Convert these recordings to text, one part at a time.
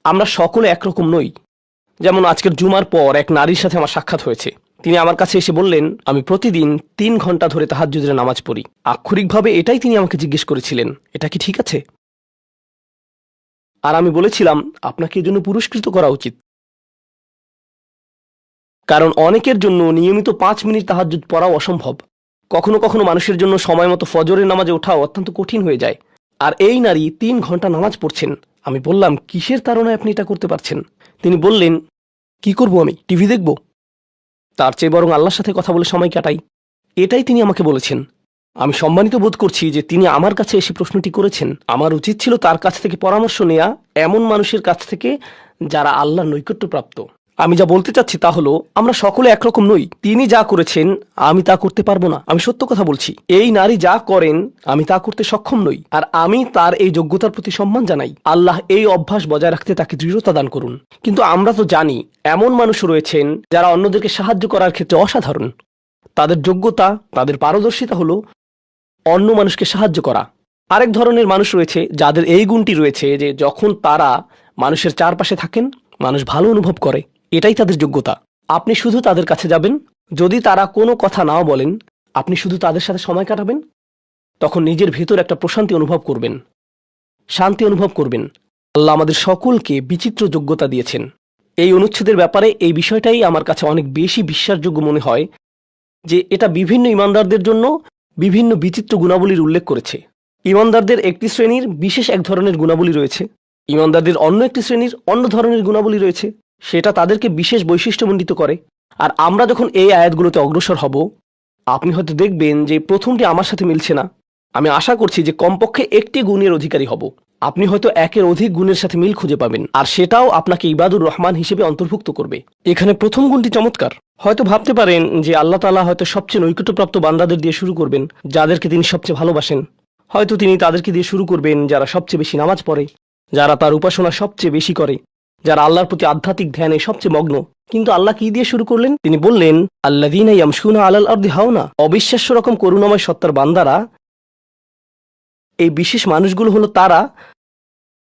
আমরা সকলে একরকম নই। যেমন আজকের জুমার পর এক নারীর সাথে আমার সাক্ষাৎ হয়েছে। তিনি আমার কাছে এসে বললেন, আমি প্রতিদিন ৩ ঘন্টা ধরে তাহাজ্জুদের নামাজ পড়ি। আক্ষরিকভাবে এটাই তিনি আমাকে জিজ্ঞেস করেছিলেন, এটা কি ঠিক আছে? আর আমি বলেছিলাম, আপনাকে এজন্য পুরস্কৃত করা উচিত। কারণ অনেকের জন্য নিয়মিত ৫ মিনিট তাহাজ্জুদ পড়াও অসম্ভব। কখনো কখনো মানুষের জন্য সময় মতো ফজরের নামাজে ওঠাও অত্যন্ত কঠিন হয়ে যায়। আর এই নারী ৩ ঘন্টা নামাজ পড়ছেন। আমি বললাম, কিসের তাড়নায় আপনি এটা করতে পারছেন? তিনি বললেন, কি করব আমি, টিভি দেখব? তার চেয়ে বরং আল্লাহর সাথে কথা বলে সময় কাটাই। এটাই তিনি আমাকে বলেছেন। আমি সম্মানিত বোধ করছি যে তিনি আমার কাছে এসে প্রশ্নটি করেছেন। আমার উচিত ছিল তার কাছ থেকে পরামর্শ নেয়া, এমন মানুষের কাছ থেকে যারা আল্লাহর নৈকট্যপ্রাপ্ত। আমি যা বলতে চাচ্ছি তা হলো, আমরা সকলে একরকম নই। তিনি যা করেছেন আমি তা করতে পারবো না। আমি সত্য কথা বলছি। এই নারী যা করেন আমি তা করতে সক্ষম নই। আর আমি তার এই যোগ্যতার প্রতি সম্মান জানাই। আল্লাহ এই অভ্যাস বজায় রাখতে তাকে দৃঢ়তা দান করুন। কিন্তু আমরা তো জানি এমন মানুষ রয়েছেন যারা অন্যদেরকে সাহায্য করার ক্ষেত্রে অসাধারণ। তাদের যোগ্যতা, তাদের পারদর্শিতা হলো অন্য মানুষকে সাহায্য করা। আরেক ধরনের মানুষ রয়েছে যাদের এই গুণটি রয়েছে যে যখন তারা মানুষের চারপাশে থাকেন, মানুষ ভালো অনুভব করে। এটাই তাদের যোগ্যতা। আপনি শুধু তাদের কাছে যাবেন, যদি তারা কোনো কথা নাও বলেন, আপনি শুধু তাদের সাথে সময় কাটাবেন, তখন নিজের ভেতর একটা প্রশান্তি অনুভব করবেন, শান্তি অনুভব করবেন। আল্লাহ আমাদের সকলকে বিচিত্র যোগ্যতা দিয়েছেন। এই অনুচ্ছেদের ব্যাপারে এই বিষয়টাই আমার কাছে অনেক বেশি বিশ্বাসযোগ্য মনে হয় যে এটা বিভিন্ন ঈমানদারদের জন্য বিভিন্ন বিচিত্র গুণাবলীর উল্লেখ করেছে। ঈমানদারদের একটি শ্রেণীর বিশেষ এক ধরনের গুণাবলী রয়েছে, ঈমানদারদের অন্য একটি শ্রেণীর অন্য ধরনের গুণাবলী রয়েছে। সেটা তাদেরকে বিশেষ বৈশিষ্ট্যমণ্ডিত করে। আর আমরা যখন এই আয়াতগুলোতে অগ্রসর হব, আপনি হয়তো দেখবেন যে প্রথমটি আমার সাথে মিলছে না। আমি আশা করছি যে কমপক্ষে একটি গুণের অধিকারী হব। আপনি হয়তো একের অধিক গুণের সাথে মিল খুঁজে পাবেন, আর সেটাও আপনাকে ইবাদুর রহমান হিসেবে অন্তর্ভুক্ত করবে। এখানে প্রথম গুণটি চমৎকার। হয়তো ভাবতে পারেন যে আল্লাহ তাআলা হয়তো সবচেয়ে নৈকট্যপ্রাপ্ত বান্দাদের দিয়ে শুরু করবেন, যাদেরকে তিনি সবচেয়ে ভালোবাসেন। হয়তো তিনি তাদেরকে দিয়ে শুরু করবেন যারা সবচেয়ে বেশি নামাজ পড়ে, যারা তার উপাসনা সবচেয়ে বেশি করে, যারা আল্লাহর প্রতি আধ্যাত্মিক ধ্যানে সবচেয়ে মগ্ন। কিন্তু আল্লাহ কি দিয়ে শুরু করলেন? তিনি বললেন, আল্লাযীনা ইয়ামশুনা আলাল আরদি হাওনা। অবিশ্বাস্য রকম করুণাময় সত্তার বান্দারা, এই বিশেষ মানুষগুলো হলো তারা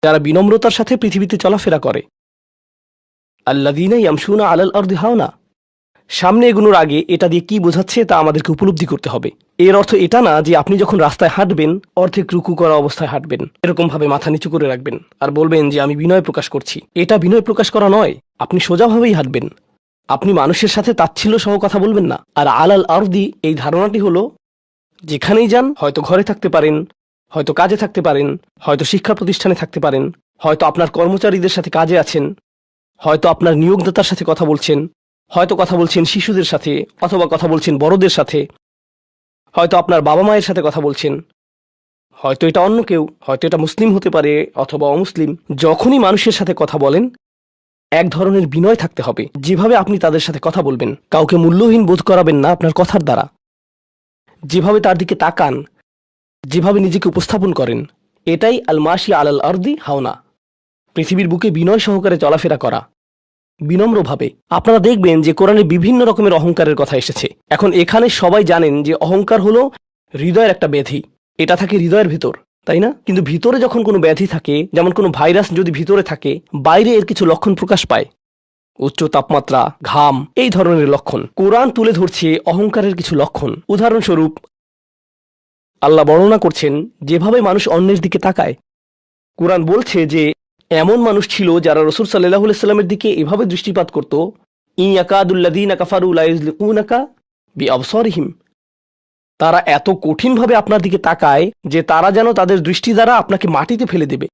যারা বিনম্রতার সাথে পৃথিবীতে চলাফেরা করে। আল্লাযীনা ইয়ামশুনা আলাল আরদি হাওনা। সামনে এগোনোর আগে এটা দিয়ে কি বোঝাচ্ছে তা আমাদেরকে উপলব্ধি করতে হবে। এর অর্থ এটা না যে আপনি যখন রাস্তায় হাঁটবেন অর্ধেক রুকু করা অবস্থায় হাঁটবেন, এরকম ভাবে মাথা নিচু করে রাখবেন আর বলবেন যে আমি বিনয় প্রকাশ করছি। এটা বিনয় প্রকাশ করা নয়। আপনি সোজাভাবেই হাঁটবেন। আপনি মানুষের সাথে তাচ্ছিল্য সহ কথা বলবেন না। আর আলাল আরদি, এই ধারণাটি হলো যেখানেই যান, হয়তো ঘরে থাকতে পারেন, হয়তো কাজে থাকতে পারেন, হয়তো শিক্ষা প্রতিষ্ঠানে থাকতে পারেন, হয়তো আপনার কর্মচারীদের সাথে কাজে আছেন, হয়তো আপনার নিয়োগদাতার সাথে কথা বলছেন, হয়তো কথা বলছেন শিশুদের সাথে, অথবা কথা বলছেন বড়দের সাথে, হয়তো আপনার বাবা মায়ের সাথে কথা বলছেন, হয়তো এটা অন্য কেউ, হয়তো এটা মুসলিম হতে পারে অথবা অমুসলিম। যখনই মানুষের সাথে কথা বলেন, এক ধরনের বিনয় থাকতে হবে। যেভাবে আপনি তাদের সাথে কথা বলবেন, কাউকে মূল্যহীন বোধ করাবেন না আপনার কথার দ্বারা। যেভাবে তার দিকে তাকান, যেভাবে নিজেকে উপস্থাপন করেন, এটাই আল মাশি আলাল আরদি হাওনা। পৃথিবীর বুকে বিনয় সহকারে চলাফেরা করা, বিনম্রভাবে। আপনারা দেখবেন যে কোরআনে বিভিন্ন রকমের অহংকারের কথা এসেছে। এখন এখানে সবাই জানেন যে অহংকার হলো হৃদয়ের একটা ব্যাধি। এটা থাকে হৃদয়ের ভিতর, তাই না? কিন্তু ভিতরে যখন কোনো ব্যাধি থাকে, যেমন কোনো ভাইরাস যদি ভিতরে থাকে, বাইরে এর কিছু লক্ষণ প্রকাশ পায়, উচ্চ তাপমাত্রা, ঘাম, এই ধরনের লক্ষণ। কোরআন তুলে ধরছে অহংকারের কিছু লক্ষণ। উদাহরণস্বরূপ আল্লাহ বর্ণনা করছেন যেভাবে মানুষ অন্যের দিকে তাকায়। কোরআন বলছে যে এমন মানুষ ছিল যারা রাসূল সাল্লাল্লাহু আলাইহি সাল্লামের দিকে এভাবে দৃষ্টিপাত করত, ইয়াকাদুল্লাযীনা কাফারু লা ইউযলিকুনাকা বিআবসারিহিম। তারা এত কঠিনভাবে আপনার দিকে তাকায় যে তারা যেন তাদের দৃষ্টি দ্বারা আপনাকে মাটিতে ফেলে দেবে।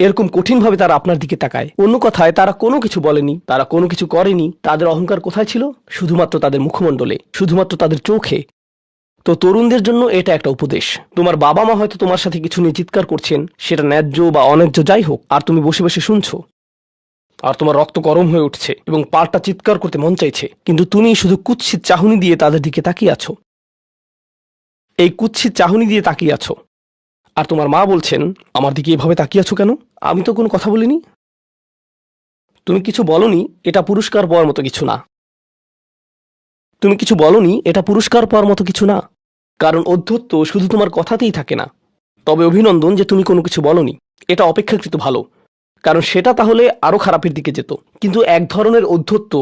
এরকম কঠিনভাবে তারা আপনার দিকে তাকায়। অন্য কথায়, তারা কোনো কিছু বলেনি, তারা কোনো কিছু করেনি। তাদের অহংকার কোথায় ছিল? শুধুমাত্র তাদের মুখমণ্ডলে, শুধুমাত্র তাদের চোখে। তো তরুণদের জন্য এটা একটা উপদেশ। তোমার বাবা মা হয়তো তোমার সাথে কিছু নিয়ে চিৎকার করছেন, সেটা ন্যায্য বা অন্যায্য যাই হোক, আর তুমি বসে বসে শুনছো, আর তোমার রক্ত গরম হয়ে উঠছে এবং পাল্টা চিৎকার করতে মন চাইছে, কিন্তু তুমি শুধু কুৎসিত চাহনি দিয়ে তাদের দিকে তাকিয়ে আছো। এই কুৎসিত চাহনি দিয়ে তাকিয়ে আছো, আর তোমার মা বলছেন, আমার দিকে এভাবে তাকিয়ে আছো কেন? আমি তো কোনো কথা বলিনি। তুমি কিছু বলনি, এটা পুরস্কার পাওয়ার মতো কিছু না। তুমি কিছু বলনি, এটা পুরস্কার পাওয়ার মতো কিছু না। কারণ অধ্যত্ব শুধু তোমার কথাতেই থাকে না। তবে অভিনন্দন যে তুমি কোনো কিছু বলনি, এটা অপেক্ষাকৃত ভালো। কারণ সেটা তাহলে আরো খারাপের দিকে যেত। কিন্তু এক ধরনের ঔদ্ধত্য,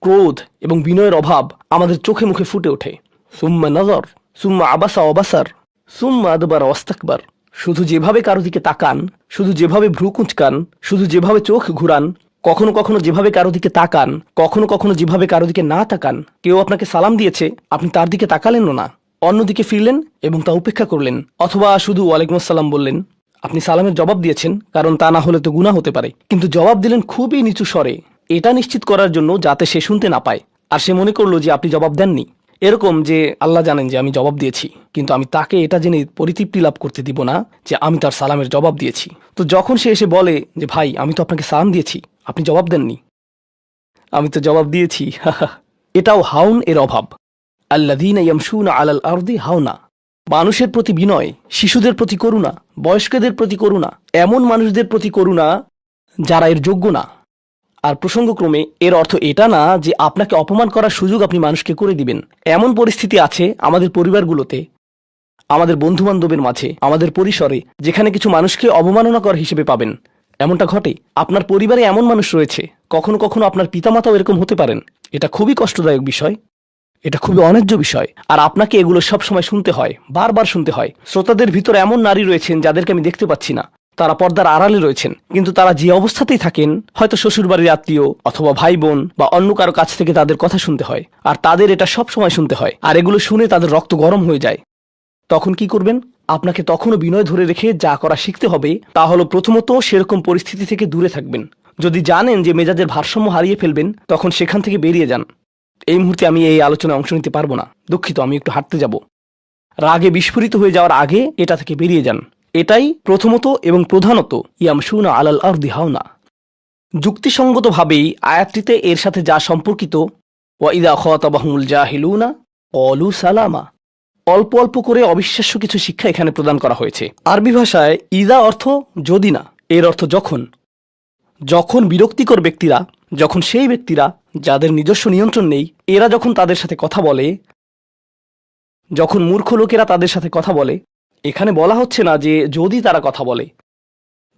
ক্রোধ এবং বিনয়ের অভাব আমাদের চোখে মুখে ফুটে ওঠে। সুম্মা নজর, সুম্মা আবাসা অবাসার, সুম্মা আদবার অস্তাকবার। শুধু যেভাবে কারো দিকে তাকান, শুধু যেভাবে ভ্রু কুঁচকান, শুধু যেভাবে চোখ ঘুরান, কখনো কখনো যেভাবে কারো দিকে তাকান, কখনো কখনো যেভাবে কারো দিকে না তাকান। কেউ আপনাকে সালাম দিয়েছে, আপনি তার দিকে তাকালেন না, অন্যদিকে ফিরলেন এবং তা উপেক্ষা করলেন, অথবা শুধু ওয়ালাইকুম আসসালাম বললেন। আপনি সালামের জবাব দিয়েছেন, কারণ তা না হলে তো গুনাহ হতে পারে, কিন্তু জবাব দিলেন খুবই নিচু স্বরে, এটা নিশ্চিত করার জন্য যাতে সে শুনতে না পায়, আর সে মনে করলো যে আপনি জবাব দেননি। এরকম যে আল্লাহ জানেন যে আমি জবাব দিয়েছি, কিন্তু আমি তাকে এটা জেনে পরিতৃপ্তি লাভ করতে দিব না যে আমি তার সালামের জবাব দিয়েছি। তো যখন সে এসে বলে যে ভাই আমি তো আপনাকে সালাম দিয়েছি, আপনি জবাব দেননি, আমি তো জবাব দিয়েছি, এটাও হাউন এর অভাব। আল্লাযীনা ইয়ামশুনা আলাল আরদি হাওনা। মানুষের প্রতি বিনয়, শিশুদের প্রতি করুণা, বয়স্কদের প্রতি করুণা, এমন মানুষদের প্রতি করুণা যারা এর যোগ্য না। আর প্রসঙ্গক্রমে এর অর্থ এটা না যে আপনাকে অপমান করার সুযোগ আপনি মানুষকে করে দিবেন। এমন পরিস্থিতি আছে আমাদের পরিবারগুলোতে, আমাদের বন্ধুবান্ধবের মাঝে, আমাদের পরিসরে, যেখানে কিছু মানুষকে অবমাননাকর হিসেবে পাবেন। এমনটা ঘটে। আপনার পরিবারে এমন মানুষ রয়েছে, কখনো কখনো আপনার পিতামাতাও এরকম হতে পারেন। এটা খুবই কষ্টদায়ক বিষয়, এটা খুবই অন্যায্য বিষয়, আর আপনাকে এগুলো সব সময় শুনতে হয়, বারবার শুনতে হয়। শ্রোতাদের ভিতরে এমন নারী রয়েছেন যাদেরকে আমি দেখতে পাচ্ছি না, তারা পর্দার আড়ালে রয়েছেন, কিন্তু তারা যে অবস্থাতেই থাকেন, হয়তো শ্বশুরবাড়ির আত্মীয় অথবা ভাই বোন বা অন্য কারো কাছ থেকে তাদের কথা শুনতে হয়, আর তাদের এটা সব সময় শুনতে হয়, আর এগুলো শুনে তাদের রক্ত গরম হয়ে যায়। তখন কি করবেন? আপনাকে তখনও বিনয় ধরে রেখে যা করা শিখতে হবে তা হলো প্রথমত সেরকম পরিস্থিতি থেকে দূরে থাকবেন। যদি জানেন যে মেজাজের ভারসাম্য হারিয়ে ফেলবেন, তখন সেখান থেকে বেরিয়ে যান। এই মুহূর্তে আমি এই আলোচনায় অংশ নিতে পারবো না, দুঃখিত, আমি একটু হাঁটতে যাব। রাগে বিস্ফোরিত হয়ে যাওয়ার আগে এটা থেকে বেরিয়ে যান। এটাই প্রথমত এবং প্রধানত ইয়ামশুনা আলাল আরদি হাওনা। যুক্তিসঙ্গতভাবেই আয়াতটিতে এর সাথে যা সম্পর্কিত, ওয়া ইযা খাতাবাহুমুল জাহিলুনা ক্বালু সালামা, অল্প অল্প করে অবিশ্বাস্য কিছু শিক্ষা এখানে প্রদান করা হয়েছে। আরবি ভাষায় ইদা অর্থ যদি না, এর অর্থ যখন। যখন বিরক্তিকর ব্যক্তিরা, যখন সেই ব্যক্তিরা যাদের নিজস্ব নিয়ন্ত্রণ নেই, এরা যখন তাদের সাথে কথা বলে, যখন মূর্খ লোকেরা তাদের সাথে কথা বলে, এখানে বলা হচ্ছে না যে যদি তারা কথা বলে,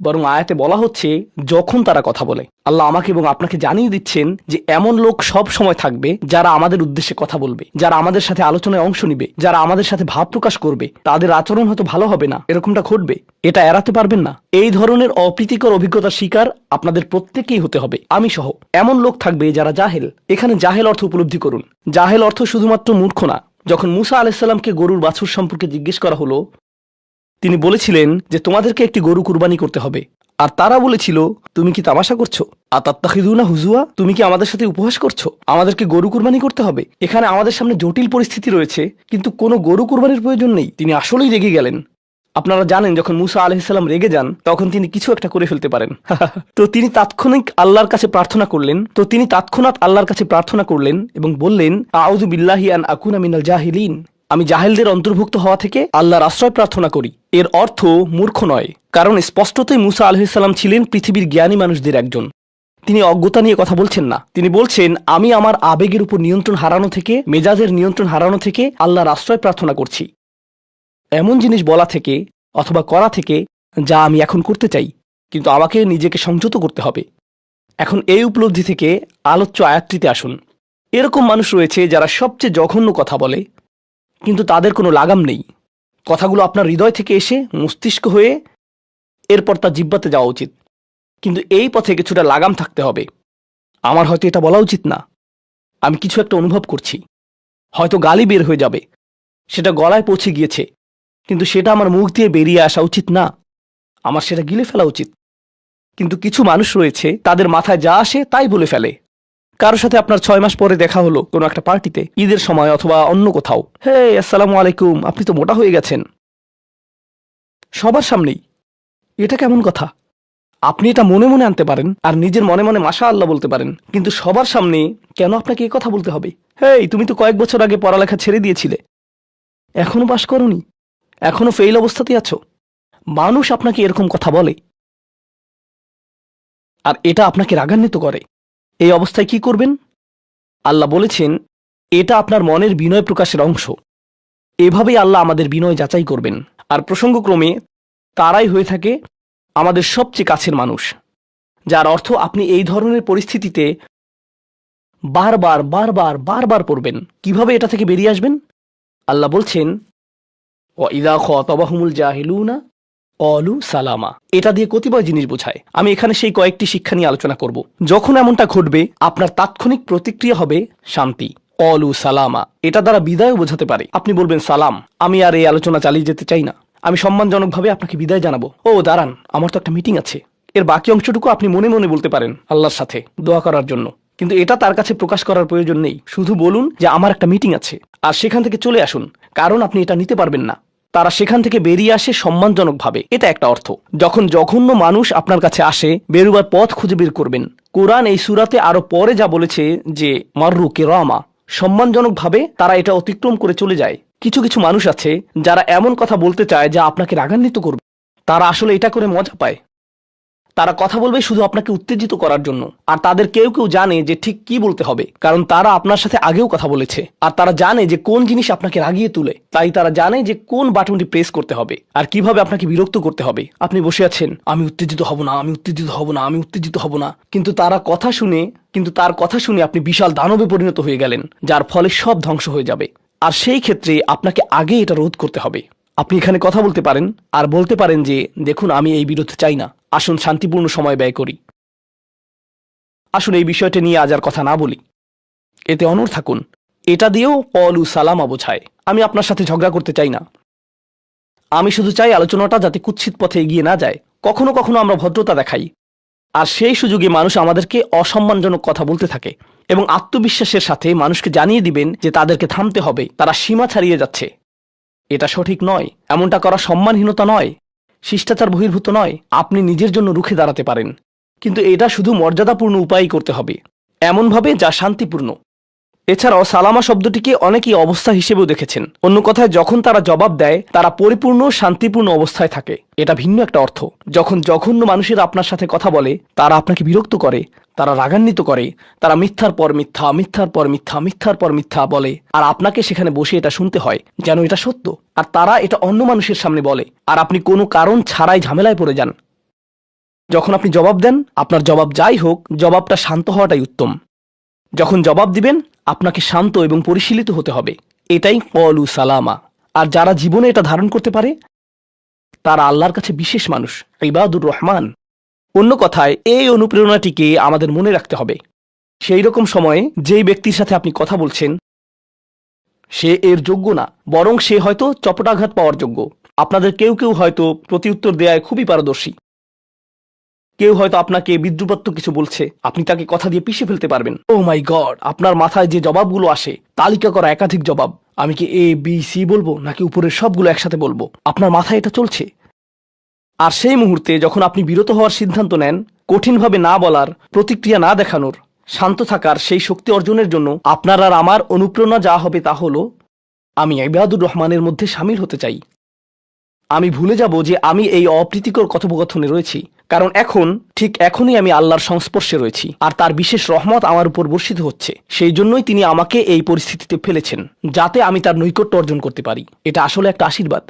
বরং আয়াতে বলা হচ্ছে যখন তারা কথা বলে। আল্লাহ আমাকে এবং আপনাকে জানিয়ে দিচ্ছেন যে এমন লোক সব সময় থাকবে যারা আমাদের উদ্দেশ্যে কথা বলবে, যারা আমাদের সাথে আলোচনায় অংশ নিবে, যারা আমাদের সাথে ভাব প্রকাশ করবে। তাদের আচরণ হয়তো ভালো হবে না, এরকমটা ঘটবে, এটা এড়াতে পারবেন না। এই ধরনের অপ্রীতিকর অভিজ্ঞতার শিকার আপনাদের প্রত্যেকেই হতে হবে, আমি সহ। এমন লোক থাকবে যারা জাহেল। এখানে জাহেল অর্থ উপলব্ধি করুন। জাহেল অর্থ শুধুমাত্র মূর্খ না। যখন মুসা আলাইসাল্লামকে গরুর বাছুর সম্পর্কে জিজ্ঞেস করা হলো, তিনি বলেছিলেন যে তোমাদেরকে একটি গরু কুরবানি করতে হবে, আর তারা বলেছিল তুমি কি তামাশা করছো? আতাত্তাখিদুনা হুজুয়া, তুমি কি আমাদের সাথে উপহাস করছো? আমাদেরকে গরু কুরবানি করতে হবে? এখানে আমাদের সামনে জটিল পরিস্থিতি রয়েছে, কিন্তু কোনো গরু কুরবানির প্রয়োজন নেই। তিনি আসলেই রেগে গেলেন। আপনারা জানেন যখন মুসা আলাইহিসসালাম রেগে যান, তখন তিনি কিছু একটা করে ফেলতে পারেন। তো তিনি তৎক্ষণাৎ আল্লাহর কাছে প্রার্থনা করলেন এবং বললেন, আউযু বিল্লাহি আন আকুনা মিনাল জাহিলিন, আমি জাহেলদের অন্তর্ভুক্ত হওয়া থেকে আল্লাহর আশ্রয় প্রার্থনা করি। এর অর্থ মূর্খ নয়, কারণ স্পষ্টতই মুসা আলাইহিসসালাম ছিলেন পৃথিবীর জ্ঞানী মানুষদের একজন। তিনি অজ্ঞতা নিয়ে কথা বলছেন না। তিনি বলছেন আমি আমার আবেগের উপর নিয়ন্ত্রণ হারানো থেকে, মেজাজের নিয়ন্ত্রণ হারানো থেকে আল্লাহর আশ্রয় প্রার্থনা করছি, এমন জিনিস বলা থেকে অথবা করা থেকে যা আমি এখন করতে চাই, কিন্তু আমাকে নিজেকে সংযত করতে হবে। এখন এই উপলব্ধি থেকে আলোচ্য আয়াতটিতে আসুন। এরকম মানুষ রয়েছে যারা সবচেয়ে জঘন্য কথা বলে, কিন্তু তাদের কোনো লাগাম নেই। কথাগুলো আপনার হৃদয় থেকে এসে মস্তিষ্ক হয়ে এরপর তা জিহ্বাতে যাওয়া উচিত, কিন্তু এই পথে কিছুটা লাগাম থাকতে হবে। আমার হয়তো এটা বলা উচিত না, আমি কিছু একটা অনুভব করছি, হয়তো গালি বের হয়ে যাবে, সেটা গলায় পৌঁছে গিয়েছে, কিন্তু সেটা আমার মুখ দিয়ে বেরিয়ে আসা উচিত না, আমার সেটা গিলে ফেলা উচিত। কিন্তু কিছু মানুষ রয়েছে তাদের মাথায় যা আসে তাই বলে ফেলে। কারোর সাথে আপনার 6 মাস পরে দেখা হলো কোনো একটা পার্টিতে, ঈদের সময় অথবা অন্য কোথাও, হে আসসালামু আলাইকুম, আপনি তো মোটা হয়ে গেছেন, সবার সামনেই। এটা কেমন কথা? আপনি এটা মনে মনে আনতে পারেন আর নিজের মনে মনে মাশা আল্লাহ বলতে পারেন, কিন্তু সবার সামনে কেন আপনাকে এই কথা বলতে হবে? হেই, তুমি তো কয়েক বছর আগে পড়ালেখা ছেড়ে দিয়েছিলে, এখনো পাশ করনি, এখনো ফেল অবস্থাতেই আছো। মানুষ আপনাকে এরকম কথা বলে আর এটা আপনাকে রাগান্বিত করে। এই অবস্থায় কি করবেন? আল্লাহ বলেছেন এটা আপনার মনের বিনয় প্রকাশের অংশ। এভাবেই আল্লাহ আমাদের বিনয় যাচাই করবেন। আর প্রসঙ্গক্রমে তারাই হয়ে থাকে আমাদের সবচেয়ে কাছের মানুষ। যার অর্থ আপনি এই ধরনের পরিস্থিতিতে বারবার বারবার বারবার পড়বেন। কিভাবে এটা থেকে বেরিয়ে আসবেন? আল্লাহ বলছেন, ওয়াইদা খাতাবাহুমুল জাহিলুনা ক্বালু সালামা। এটা দিয়ে কতিপয় জিনিস বোঝায়। আমি এখানে সেই কয়েকটি শিক্ষা নিয়ে আলোচনা করব। যখন এমনটা ঘটবে, আপনার তাৎক্ষণিক প্রতিক্রিয়া হবে শান্তি, ক্বালু সালামা। এটা দ্বারা বিদায় বোঝাতে পারে। আপনি বলবেন, সালাম, আমি আর এই আলোচনা চালিয়ে যেতে চাই না, আমি সম্মানজনকভাবে আপনাকে বিদায় জানাবো। ও দাঁড়ান, আমার তো একটা মিটিং আছে। এর বাকি অংশটুকু আপনি মনে মনে বলতে পারেন আল্লাহর সাথে দোয়া করার জন্য, কিন্তু এটা তার কাছে প্রকাশ করার প্রয়োজন নেই। শুধু বলুন যে আমার একটা মিটিং আছে, আর সেখান থেকে চলে আসুন, কারণ আপনি এটা নিতে পারবেন না। তারা সেখান থেকে বেরিয়ে আসে সম্মানজনকভাবে। এটা একটা অর্থ। যখন জঘন্য মানুষ আপনার কাছে আসে, বেরুবার পথ খুঁজে বের করবেন। কোরআন এই সূরাতে আরো পরে যা বলেছে যে মাররু কিরামা, সম্মানজনকভাবে তারা এটা অতিক্রম করে চলে যায়। কিছু কিছু মানুষ আছে যারা এমন কথা বলতে চায় যা আপনাকে রাগান্বিত করবে। তারা আসলে এটা করে মজা পায়। তারা কথা বলবে শুধু আপনাকে উত্তেজিত করার জন্য। আর তাদের কেউ কেউ জানে যে ঠিক কি বলতে হবে, কারণ তারা আপনার সাথে আগেও কথা বলেছে। আর তারা জানে যে কোন জিনিস আপনাকে রাগিয়ে তুলে। তাই তারা জানে যে কোন বাটনটি প্রেস করতে হবে আর কিভাবে আপনাকে বিরক্ত করতে হবে। আপনি বসে আছেন, আমি উত্তেজিত হব না, আমি উত্তেজিত হব না, আমি উত্তেজিত হব না, কিন্তু তার কথা শুনে আপনি বিশাল দানবে পরিণত হয়ে গেলেন, যার ফলে সব ধ্বংস হয়ে যাবে। আর সেই ক্ষেত্রে আপনাকে আগে এটা রোধ করতে হবে। আপনি এখানে কথা বলতে পারেন আর বলতে পারেন যে, দেখুন, আমি এই বিরোধ চাই না, আসুন শান্তিপূর্ণ সময় ব্যয় করি, আসুন এই বিষয়টা নিয়ে আজ আর কথা না বলি, এতে অনড় থাকুন। এটা দিয়েও ক্বালু সালামা বোঝায়। আমি আপনার সাথে ঝগড়া করতে চাই না, আমি শুধু চাই আলোচনাটা যাতে কুৎসিত পথে এগিয়ে না যায়। কখনো কখনো আমরা ভদ্রতা দেখাই, আর সেই সুযোগে মানুষ আমাদেরকে অসম্মানজনক কথা বলতে থাকে, এবং আত্মবিশ্বাসের সাথে মানুষকে জানিয়ে দিবেন যে তাদেরকে থামতে হবে, তারা সীমা ছাড়িয়ে যাচ্ছে। এটা সঠিক নয়। এমনটা করা সম্মানহীনতা নয়, শিষ্টাচার বহির্ভূত নয়। আপনি নিজের জন্য রুখে দাঁড়াতে পারেন, কিন্তু এটা শুধু মর্যাদাপূর্ণ উপায়ই করতে হবে, এমনভাবে যা শান্তিপূর্ণ। এছাড়াও সালামা শব্দটিকে অনেকেই অবস্থা হিসেবেও দেখেছেন। অন্য কথায়, যখন তারা জবাব দেয়, তারা পরিপূর্ণ শান্তিপূর্ণ অবস্থায় থাকে। এটা ভিন্ন একটা অর্থ। যখন জঘন্য মানুষেরা আপনার সাথে কথা বলে, তারা আপনাকে বিরক্ত করে, তারা রাগান্বিত করে, তারা মিথ্যার পর মিথ্যা, মিথ্যার পর মিথ্যা, মিথ্যার পর মিথ্যা বলে, আর আপনাকে সেখানে বসে এটা শুনতে হয় যেন এটা সত্য। আর তারা এটা অন্য মানুষের সামনে বলে, আর আপনি কোনো কারণ ছাড়াই ঝামেলায় পড়ে যান। যখন আপনি জবাব দেন, আপনার জবাব যাই হোক, জবাবটা শান্ত হওয়াটাই উত্তম। যখন জবাব দিবেন, আপনাকে শান্ত এবং পরিশীলিত হতে হবে। এটাই ক্বালু সালামা। আর যারা জীবনে এটা ধারণ করতে পারে, তারা আল্লাহর কাছে বিশেষ মানুষ, ইবাদুর রহমান। অন্য কথায়, এই অনুপ্রেরণাটিকে আমাদের মনে রাখতে হবে। সেই রকম সময়ে যেই ব্যক্তির সাথে আপনি কথা বলছেন, সে এর যোগ্য না, বরং সে হয়তো চপটাঘাত পাওয়ার যোগ্য। আপনাদের কেউ কেউ হয়তো প্রতিউত্তর দেয়ায় খুবই পারদর্শী। কেউ হয়তো আপনাকে বিদ্রুপাত্মক কিছু বলছে, আপনি তাকে কথা দিয়ে পিষে ফেলতে পারবেন। ও মাই গড, আপনার মাথায় যে জবাবগুলো আসে, তালিকা করা একাধিক জবাব, আমি কি এ বি সি বলবো নাকি উপরের সবগুলো একসাথে বলবো, আপনার মাথায় এটা চলছে। আর সেই মুহূর্তে যখন আপনি বিরত হওয়ার সিদ্ধান্ত নেন, কঠিনভাবে না বলার, প্রতিক্রিয়া না দেখানোর, শান্ত থাকার সেই শক্তি অর্জনের জন্য আপনার আর আমার অনুপ্রেরণা যা হবে তা হলো, আমি ইবাদুর রহমানের মধ্যে শামিল হতে চাই। আমি ভুলে যাব যে আমি এই অপ্রীতিকর কথোপকথনে রয়েছি, কারণ ঠিক এখনই আমি আল্লাহর সংস্পর্শে রয়েছি, আর তার বিশেষ রহমত আমার উপর বর্ষিত হচ্ছে। সেই জন্যই তিনি আমাকে এই পরিস্থিতিতে ফেলেছেন, যাতে আমি তার নৈকট্য অর্জন করতে পারি। এটা আসলে একটা আশীর্বাদ।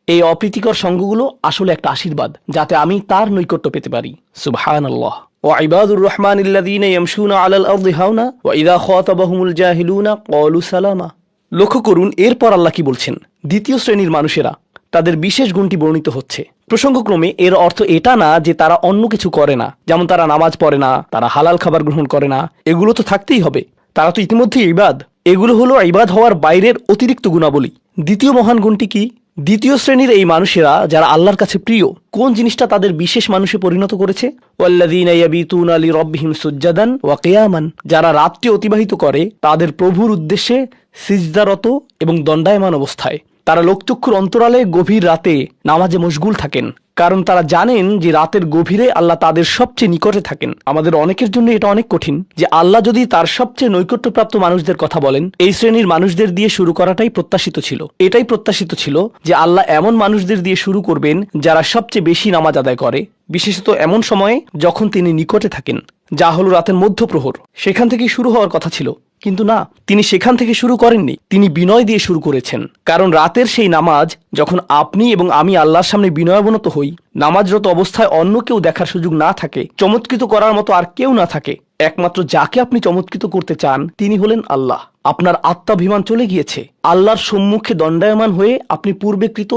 এই অপ্রীতিকর সঙ্গগুলো আসলে একটা আশীর্বাদ, যাতে আমি তার নৈকট্য পেতে পারি। সুবহানাল্লাহ। ওয়াইবাদুর রহমানিল্লাযীনা ইয়ামশুনা আলাল আরদি হাওনা ওয়া ইযা খাতাবাহুমুল জাহিলুনা ক্বালু সালামা। লক্ষ্য করুন এরপর আল্লাহ কি বলছেন। দ্বিতীয় শ্রেণীর মানুষেরা, তাদের বিশেষ গুণটি বর্ণিত হচ্ছে। প্রসঙ্গক্রমে এর অর্থ এটা না যে তারা অন্য কিছু করে না, যেমন তারা নামাজ পড়ে না, তারা হালাল খাবার গ্রহণ করে না। এগুলো তো থাকতেই হবে, তারা তো ইতিমধ্যে ইবাদ। এগুলো হলো ইবাদ হওয়ার বাইরের অতিরিক্ত গুণাবলী। দ্বিতীয় মহান গুণটি কি? দ্বিতীয় শ্রেণীর এই মানুষেরা যারা আল্লাহর কাছে প্রিয়, কোন জিনিসটা তাদের বিশেষ মানুষে পরিণত করেছে? ওয়াল্লাযীনা ইয়াবিতুনা লিরাব্বিহিম সুজ্জাদান ওয়া কিয়ামান। যারা রাতটি অতিবাহিত করে তাদের প্রভুর উদ্দেশ্যে সিজদারত এবং দণ্ডায়মান অবস্থায়। তারা লোকচক্ষুর অন্তরালে গভীর রাতে নামাজে মশগুল থাকেন, কারণ তারা জানেন যে রাতের গভীরে আল্লাহ তাদের সবচেয়ে নিকটে থাকেন। আমাদের অনেকের জন্য এটা অনেক কঠিন যে আল্লাহ যদি তার সবচেয়ে নৈকট্যপ্রাপ্ত মানুষদের কথা বলেন, এই শ্রেণীর মানুষদের দিয়ে শুরু করাটাই প্রত্যাশিত ছিল। এটাই প্রত্যাশিত ছিল যে আল্লাহ এমন মানুষদের দিয়ে শুরু করবেন যারা সবচেয়ে বেশি নামাজ আদায় করে, বিশেষত এমন সময়ে যখন তিনি নিকটে থাকেন, যা হলো রাতের মধ্যপ্রহর। সেখান থেকেই শুরু হওয়ার কথা ছিল। কিন্তু না, তিনি সেখান থেকে শুরু করেননি, তিনি বিনয় দিয়ে শুরু করেছেন। কারণ রাতের সেই নামাজ যখন আপনি এবং আমি আল্লাহর সামনে বিনয়াবনত হই, নামাজরত অবস্থায় অন্য কেউ দেখার সুযোগ না থাকে, চমৎকৃত করার মতো আর কেউ না থাকে, একমাত্র যাকে আপনি চমৎকৃত করতে চান তিনি হলেন আল্লাহ। আপনার আত্মাভিমান চলে গিয়েছে, আল্লাহর সম্মুখে দণ্ডায়মান হয়ে আপনি পূর্বেকৃত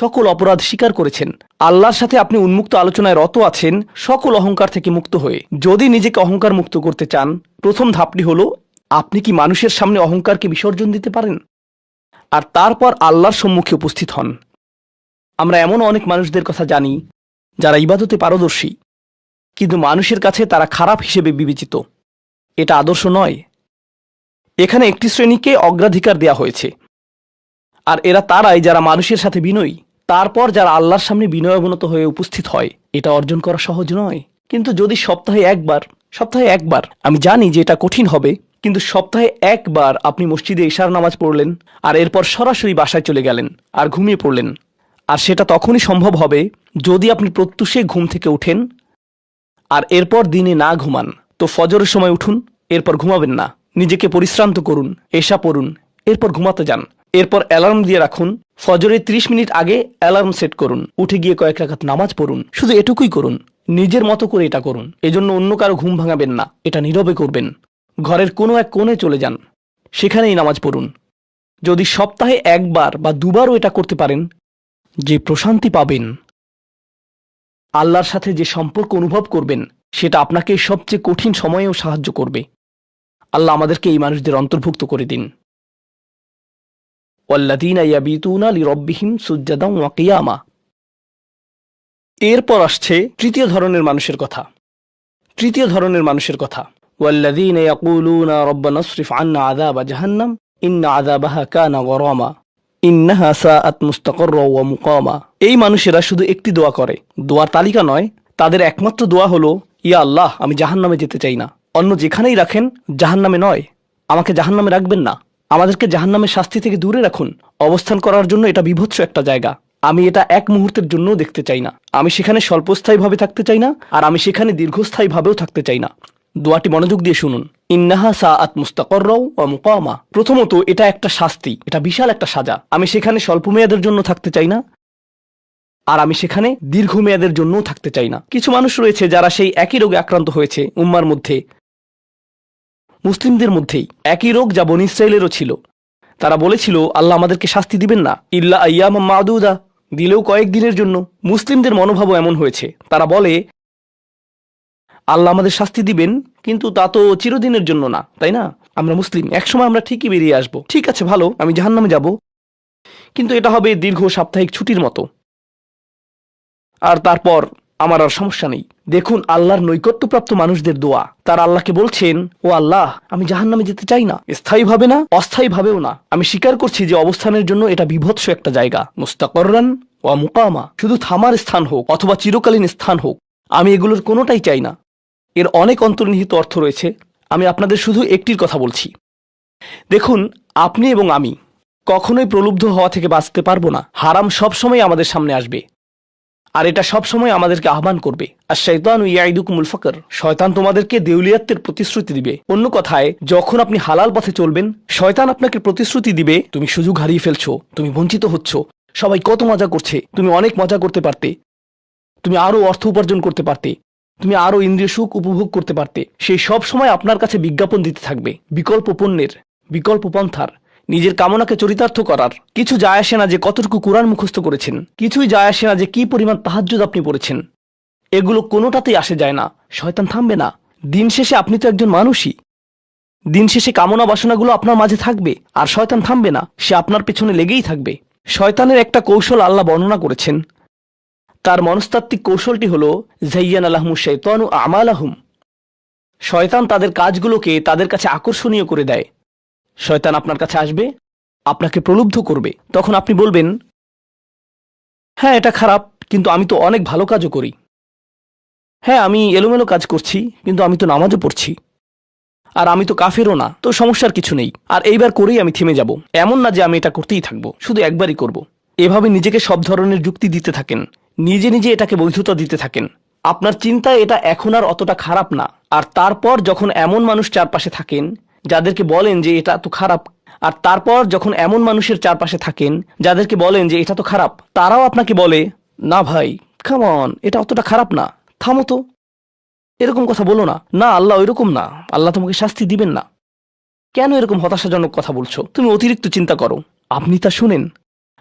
সকল অপরাধ স্বীকার করেছেন, আল্লাহর সাথে আপনি উন্মুক্ত আলোচনায় রত আছেন সকল অহংকার থেকে মুক্ত হয়ে। যদি নিজেকে অহংকার মুক্ত করতে চান, প্রথম ধাপটি হলো আপনি কি মানুষের সামনে অহংকারকে বিসর্জন দিতে পারেন, আর তারপর আল্লাহর সম্মুখে উপস্থিত হন। আমরা এমন অনেক মানুষদের কথা জানি যারা ইবাদতে পারদর্শী, কিন্তু মানুষের কাছে তারা খারাপ হিসেবে বিবেচিত। এটা আদর্শ নয়। এখানে একটি শ্রেণীকে অগ্রাধিকার দেয়া হয়েছে, আর এরা তারাই যারা মানুষের সাথে বিনয়ী। তারপর যারা আল্লাহর সামনে বিনয়াবনত হয়ে উপস্থিত হয়। এটা অর্জন করা সহজ নয়, কিন্তু যদি সপ্তাহে একবার, আমি জানি যে এটা কঠিন হবে, কিন্তু সপ্তাহে একবার আপনি মসজিদে ইশার নামাজ পড়লেন, আর এরপর সরাসরি বাসায় চলে গেলেন আর ঘুমিয়ে পড়লেন, আর সেটা তখনই সম্ভব হবে যদি আপনি প্রত্যুষে ঘুম থেকে উঠেন, আর এরপর দিনে না ঘুমান। তো ফজরের সময় উঠুন, এরপর ঘুমাবেন না, নিজেকে পরিশ্রান্ত করুন, এশা পড়ুন, এরপর ঘুমাতে যান। এরপর অ্যালার্ম দিয়ে রাখুন, ফজরের 30 মিনিট আগে অ্যালার্ম সেট করুন, উঠে গিয়ে কয়েক রাকাত নামাজ পড়ুন। শুধু এটুকুই করুন, নিজের মতো করে এটা করুন। এজন্য অন্য কারো ঘুম ভাঙাবেন না, এটা নীরবে করবেন। ঘরের কোনো এক কোণে চলে যান, সেখানেই নামাজ পড়ুন। যদি সপ্তাহে একবার বা দুবারও এটা করতে পারেন, যে প্রশান্তি পাবেন, আল্লাহর সাথে যে সম্পর্ক অনুভব করবেন, সেটা আপনাকে সবচেয়ে কঠিন সময়েও সাহায্য করবে। আল্লাহ আমাদেরকে এই মানুষদের অন্তর্ভুক্ত করে দিন। ওয়াল্লাযীনা ইয়াবিতুনা লিরাব্বিহিম সুজদান ওয়া কিয়ামা। এরপর আসছে তৃতীয় ধরনের মানুষের কথা। ওয়াল্লাযীনা ইয়াকুলুনা রাব্বানা ইসরিফ আন্না আযাবা জাহান্নাম ইন্না আযাবাহা কানা গরামা ইন্নাহা সাআত মুস্তাকাররা ওয়া মুকামা। এই মানুষেরা শুধু একটি দোয়া করে, দোয়ার তালিকা নয়। তাদের একমাত্র দোয়া হলো, ইয়া আল্লাহ, আমি জাহান্নামে যেতে চাই না। অন্য যেখানেই রাখেন, জাহান্নামে নয়। আমাকে জাহান্নামে রাখবেন না, আমাদেরকে জাহান্নামের শাস্তি থেকে দূরে রাখুন। অবস্থান করার জন্য এটা বিভৎস একটা জায়গা। আমি এটা এক মুহূর্তের জন্যও দেখতে চাই না। আমি সেখানে স্বল্পস্থায়ীভাবে থাকতে চাই না, আর আমি সেখানে দীর্ঘস্থায়ীভাবেও থাকতে চাই না। দোয়াটি মনোযোগ দিয়ে শুনুন। ইন্নাহা সাআত মুস্তাকাররা ওয়া মুকামা। প্রথমত, এটা একটা শাস্তি, এটা বিশাল একটা সাজা। আমি সেখানে স্বল্প মেয়াদের জন্য থাকতে চাই না, আর আমি সেখানে দীর্ঘমেয়াদের জন্যও থাকতে চাই না। কিছু মানুষ রয়েছে যারা সেই একই রোগে আক্রান্ত হয়েছে, উম্মার মধ্যে, মুসলিমদের মধ্যেই একই রোগ যা বনী ইসরাইলেরও ছিল। তারা বলেছিল, আল্লাহ আমাদেরকে শাস্তি দিবেন না, ইল্লা আইয়ামাম মাদুদা, দিলেও কয়েক দিনের জন্য। মুসলিমদের মনোভাবও এমন হয়েছে। তারা বলে, আল্লাহ আমাদের শাস্তি দিবেন, কিন্তু তা তো চিরদিনের জন্য না, তাই না? আমরা মুসলিম, একসময় আমরা ঠিকই বেরিয়ে আসব। ঠিক আছে, ভালো, আমি জাহান্নামে যাব, কিন্তু এটা হবে দীর্ঘ সাপ্তাহিক ছুটির মতো, আর তারপর আমার আর সমস্যা নেই। দেখুন আল্লাহর নৈকট্যপ্রাপ্ত মানুষদের দোয়া। তারা আল্লাহকে বলছেন, ও আল্লাহ, আমি জাহান্নামে যেতে চাই না, স্থায়ীভাবে না, অস্থায়ীভাবেও না। আমি স্বীকার করছি যে অবস্থানের জন্য এটা বিভৎস একটা জায়গা। মুস্তাকররান ওয়া মুকামা, শুধু থামার স্থান হোক অথবা চিরকালীন স্থান হোক, আমি এগুলোর কোনোটাই চাই না। এর অনেক অন্তর্নিহিত অর্থ রয়েছে, আমি আপনাদের শুধু একটির কথা বলছি। দেখুন, আপনি এবং আমি কখনোই প্রলুব্ধ হওয়া থেকে বাঁচতে পারবো না। হারাম সবসময় আমাদের সামনে আসবে, আর এটা সবসময় আমাদেরকে আহ্বান করবে। আর শাইতানু ইয়াইদুকুমুল ফাকর, শয়তান তোমাদেরকে দেউলিয়াত্বের প্রতিশ্রুতি দিবে। অন্য কথায়, যখন আপনি হালাল পথে চলবেন, শয়তান আপনাকে প্রতিশ্রুতি দিবে, তুমি সুযোগ হারিয়ে ফেলছো, তুমি বঞ্চিত হচ্ছ, সবাই কত মজা করছে, তুমি অনেক মজা করতে পারতে, তুমি আরো অর্থ উপার্জন করতে পারতে, তুমি আরো ইন্দ্রিয় সুখ উপভোগ করতে পারতে। সেই সব সময় আপনার কাছে বিজ্ঞাপন দিতে থাকবে, বিকল্প পণ্যের, বিকল্প পন্থার, নিজের কামনাকে চরিতার্থ করার। কিছু যায় আসে না যে কতটুকু কোরআন মুখস্থ করেছেন, কিছুই যায় আসে না যে কি পরিমাণ তাহাজ্জুদ আপনি পড়েছেন। এগুলো কোনোটাতেই আসে যায় না। শয়তান থামবে না। দিন শেষে আপনি তো একজন মানুষই। দিন শেষে কামনা বাসনাগুলো আপনার মাঝে থাকবে, আর শয়তান থামবে না, সে আপনার পেছনে লেগেই থাকবে। শয়তানের একটা কৌশল আল্লাহ বর্ণনা করেছেন। তার মনস্তাত্ত্বিক কৌশলটি হল, যায়্যানা লাহুমুশ শাইতানু আমালাহুম। শয়তান তাদের কাজগুলোকে তাদের কাছে আকর্ষণীয় করে দেয়। শয়তান আপনার কাছে আসবে, আপনাকে প্রলুব্ধ করবে। তখন আপনি বলবেন, হ্যাঁ এটা খারাপ, কিন্তু আমি তো অনেক ভালো কাজও করি। হ্যাঁ, আমি এলোমেলো কাজ করছি, কিন্তু আমি তো নামাজও পড়ছি, আর আমি তো কাফেরও না, তো সমস্যার কিছু নেই। আর এইবার করেই আমি থেমে যাব। এমন না যে আমি এটা করতেই থাকবো, শুধু একবারই করব। এভাবে নিজেকে সব ধরনের যুক্তি দিতে থাকেন, নিজে নিজে এটাকে বৈধতা দিতে থাকেন। আপনার চিন্তায় এটা এখন আর অতটা খারাপ না। আর তারপর যখন এমন মানুষ চারপাশে থাকেন যাদেরকে বলেন যে এটা তো খারাপ, আর তারপর যখন এমন মানুষের চারপাশে থাকেন যাদেরকে বলেন যে এটা তো খারাপ, তারাও আপনাকে বলে, না ভাই কাম অন, এটা অতটা খারাপ না, থামো তো, এরকম কথা বলো না, না আল্লাহ ওইরকম না, আল্লাহ তোমাকে শাস্তি দিবেন না, কেন এরকম হতাশাজনক কথা বলছো, তুমি অতিরিক্ত চিন্তা করো। আপনি তা শুনেন